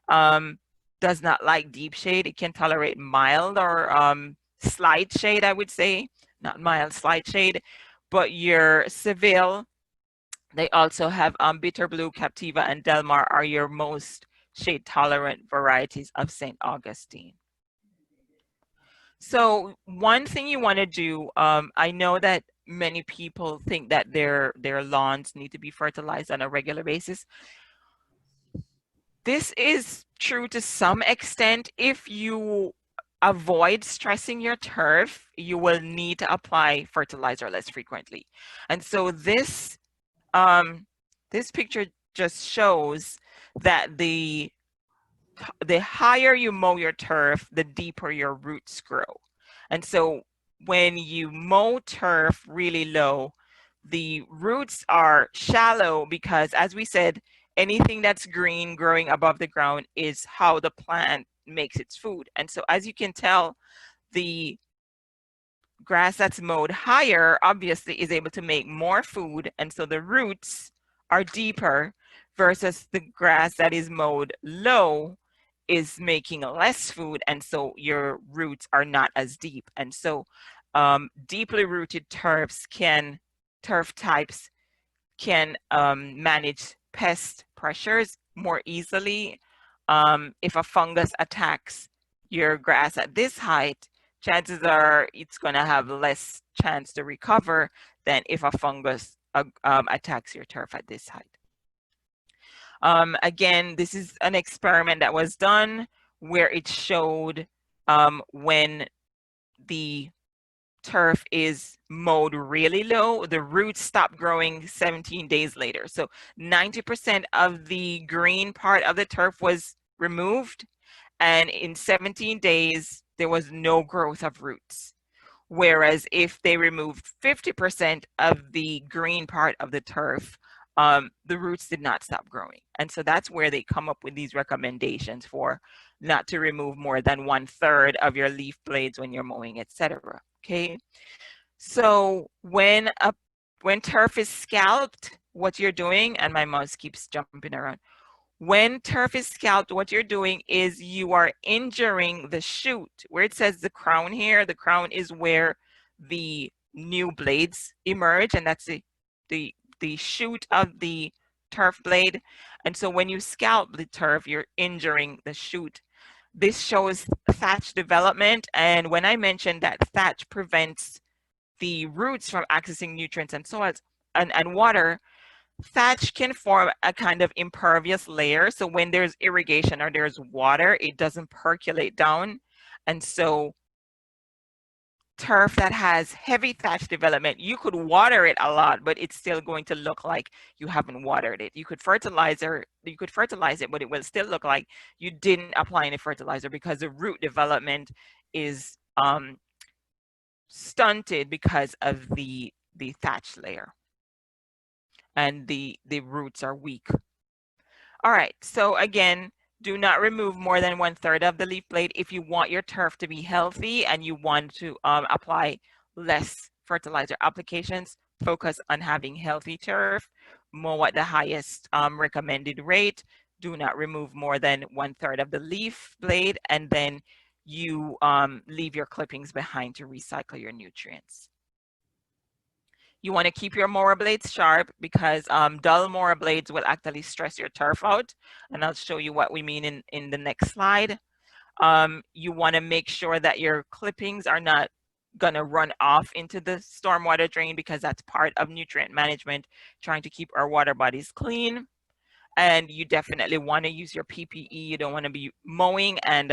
does not like deep shade. It can tolerate mild or slight shade, I would say. Not mild, slight shade. But your Seville, they also have Bitter Blue, Captiva, and Delmar are your most shade tolerant varieties of St. Augustine. So one thing you want to do, I know that many people think that their lawns need to be fertilized on a regular basis. This is true to some extent. If you avoid stressing your turf, you will need to apply fertilizer less frequently. And so this picture just shows that the higher you mow your turf, the deeper your roots grow. And so when you mow turf really low, the roots are shallow because, as we said, anything that's green growing above the ground is how the plant makes its food. And so as you can tell, the grass that's mowed higher obviously is able to make more food, and so the roots are deeper, versus the grass that is mowed low is making less food, and so your roots are not as deep. And so deeply rooted turf types can manage pest pressures more easily. If a fungus attacks your grass at this height, chances are it's going to have less chance to recover than if a fungus attacks your turf at this height. Again, this is an experiment that was done where it showed when the turf is mowed really low, the roots stop growing 17 days later. So 90% of the green part of the turf was removed, and in 17 days, there was no growth of roots. Whereas if they removed 50% of the green part of the turf, the roots did not stop growing. And so that's where they come up with these recommendations for not to remove more than 1/3 of your leaf blades when you're mowing, etc. Okay. So when turf is scalped, what you're doing, and my mouse keeps jumping around. When turf is scalped, what you're doing is you are injuring the shoot. Where it says the crown here, the crown is where the new blades emerge, and that's the shoot of the turf blade. And so when you scalp the turf, you're injuring the shoot. This shows thatch development, and when I mentioned that thatch prevents the roots from accessing nutrients and soils and water, thatch can form a kind of impervious layer. So when there's irrigation or there's water, it doesn't percolate down. And so turf that has heavy thatch development, you could water it a lot, but it's still going to look like you haven't watered it. You could fertilize it, but it will still look like you didn't apply any fertilizer because the root development is stunted because of the thatch layer, and the roots are weak. All right, so again, do not remove more than 1/3 of the leaf blade if you want your turf to be healthy and you want to apply less fertilizer applications. Focus on having healthy turf, mow at the highest recommended rate. Do not remove more than 1/3 of the leaf blade, and then you leave your clippings behind to recycle your nutrients. You want to keep your mower blades sharp because dull mower blades will actually stress your turf out. And I'll show you what we mean in the next slide. You want to make sure that your clippings are not going to run off into the stormwater drain, because that's part of nutrient management, trying to keep our water bodies clean. And you definitely want to use your PPE. You don't want to be mowing and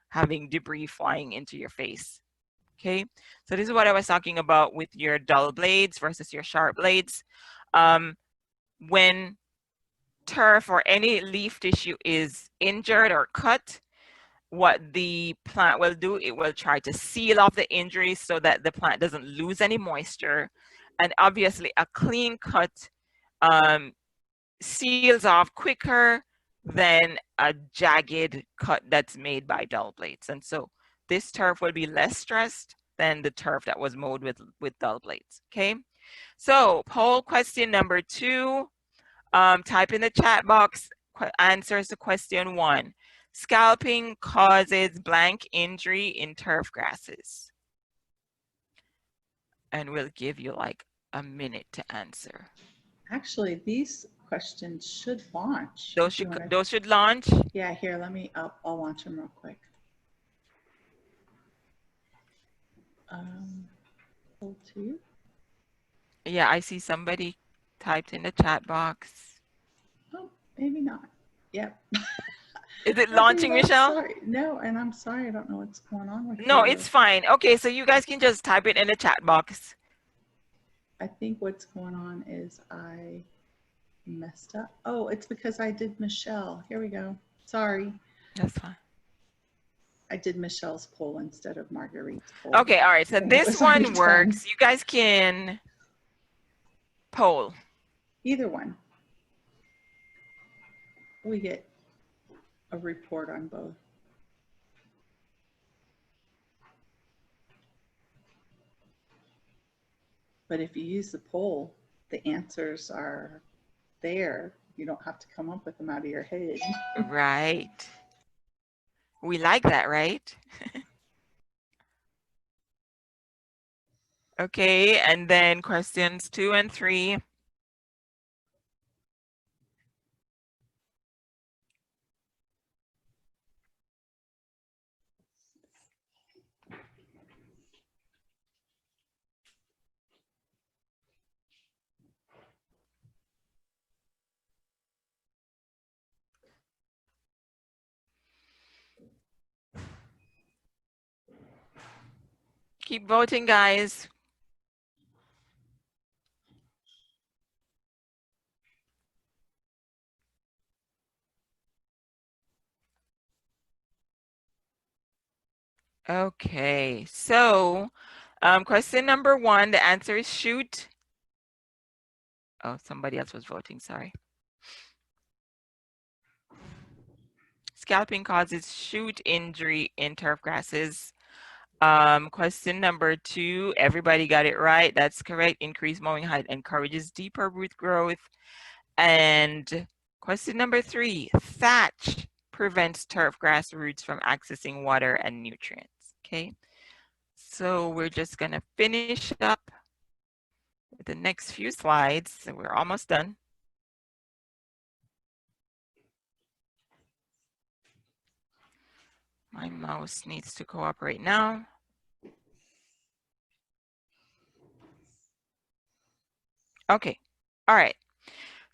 having debris flying into your face. Okay, so this is what I was talking about with your dull blades versus your sharp blades. When turf or any leaf tissue is injured or cut, what the plant will do, it will try to seal off the injury so that the plant doesn't lose any moisture. And obviously a clean cut seals off quicker than a jagged cut that's made by dull blades. And so this turf will be less stressed than the turf that was mowed with dull blades. Okay, so poll question number 2, type in the chat box answers to question 1. Scalping causes blank injury in turf grasses. And we'll give you like a minute to answer. Actually, these questions should launch. Those should launch? Yeah, here, let me, I'll launch them real quick. Poll 2. Yeah, I see somebody typed in the chat box. Oh, maybe not. Yep. Is it launching, Michelle? Sorry. No, and I'm sorry, I don't know what's going on with No, it's fine. Okay, so you guys can just type it in the chat box. I think what's going on is I messed up. Oh, it's because I did Michelle. Here we go. Sorry. That's fine. I did Michelle's poll instead of Marguerite's poll. Okay, all right. So this one works. You guys can poll. Either one. We get a report on both. But if you use the poll, the answers are there. You don't have to come up with them out of your head. Right. We like that, right? Okay, and then questions 2 and 3. Keep voting, guys. Okay, so question number 1, the answer is shoot. Oh, somebody else was voting, sorry. Scalping causes shoot injury in turf grasses. Question number 2, everybody got it right. That's correct. Increased mowing height encourages deeper root growth. And question number 3, thatch prevents turf grass roots from accessing water and nutrients. Okay, so we're just gonna finish up with the next few slides. So we're almost done. My mouse needs to cooperate now. Okay, all right.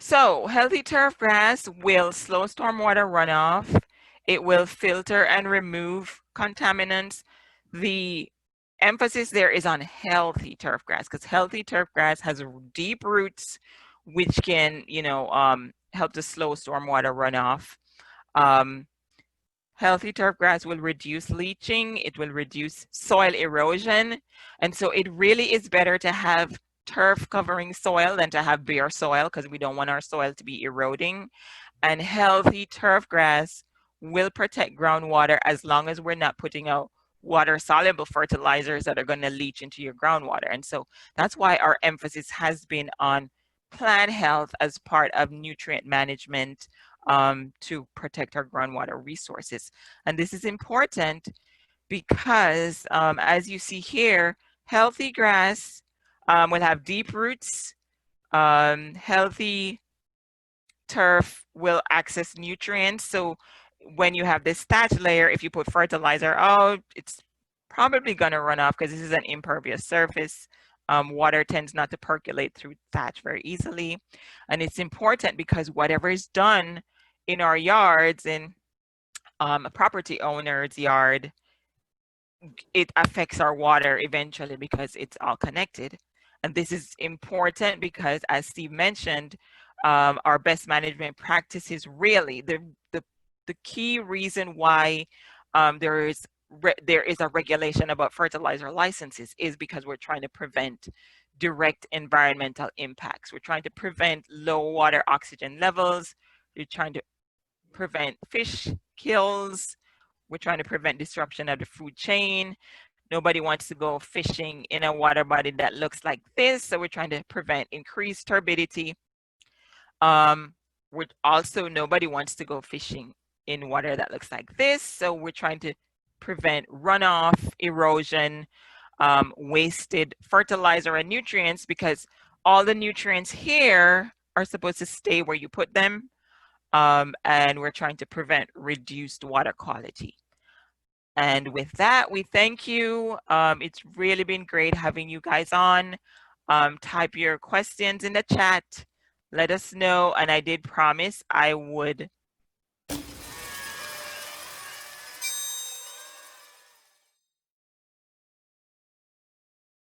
So healthy turf grass will slow stormwater runoff. It will filter and remove contaminants. The emphasis there is on healthy turf grass, because healthy turf grass has deep roots, which can, help to slow stormwater runoff. Healthy turf grass will reduce leaching. It will reduce soil erosion. And so it really is better to have turf covering soil than to have bare soil, because we don't want our soil to be eroding. And healthy turf grass will protect groundwater as long as we're not putting out water soluble fertilizers that are going to leach into your groundwater. And so that's why our emphasis has been on plant health as part of nutrient management to protect our groundwater resources. And this is important because as you see here, healthy grass will have deep roots. Healthy turf will access nutrients. So when you have this thatch layer, if you put fertilizer, it's probably going to run off because this is an impervious surface. Water tends not to percolate through thatch very easily. And it's important because whatever is done in our yards, in a property owner's yard, it affects our water eventually because it's all connected. And this is important because, as Steve mentioned, our best management practices really, the key reason why there is a regulation about fertilizer licenses is because we're trying to prevent direct environmental impacts. We're trying to prevent low water oxygen levels. We're trying to prevent fish kills. We're trying to prevent disruption of the food chain. Nobody wants to go fishing in a water body that looks like this, so we're trying to prevent increased turbidity. Nobody wants to go fishing in water that looks like this, so we're trying to prevent runoff, erosion, wasted fertilizer and nutrients, because all the nutrients here are supposed to stay where you put them, and we're trying to prevent reduced water quality. And with that, we thank you. It's really been great having you guys on. Type your questions in the chat. Let us know. And I did promise I would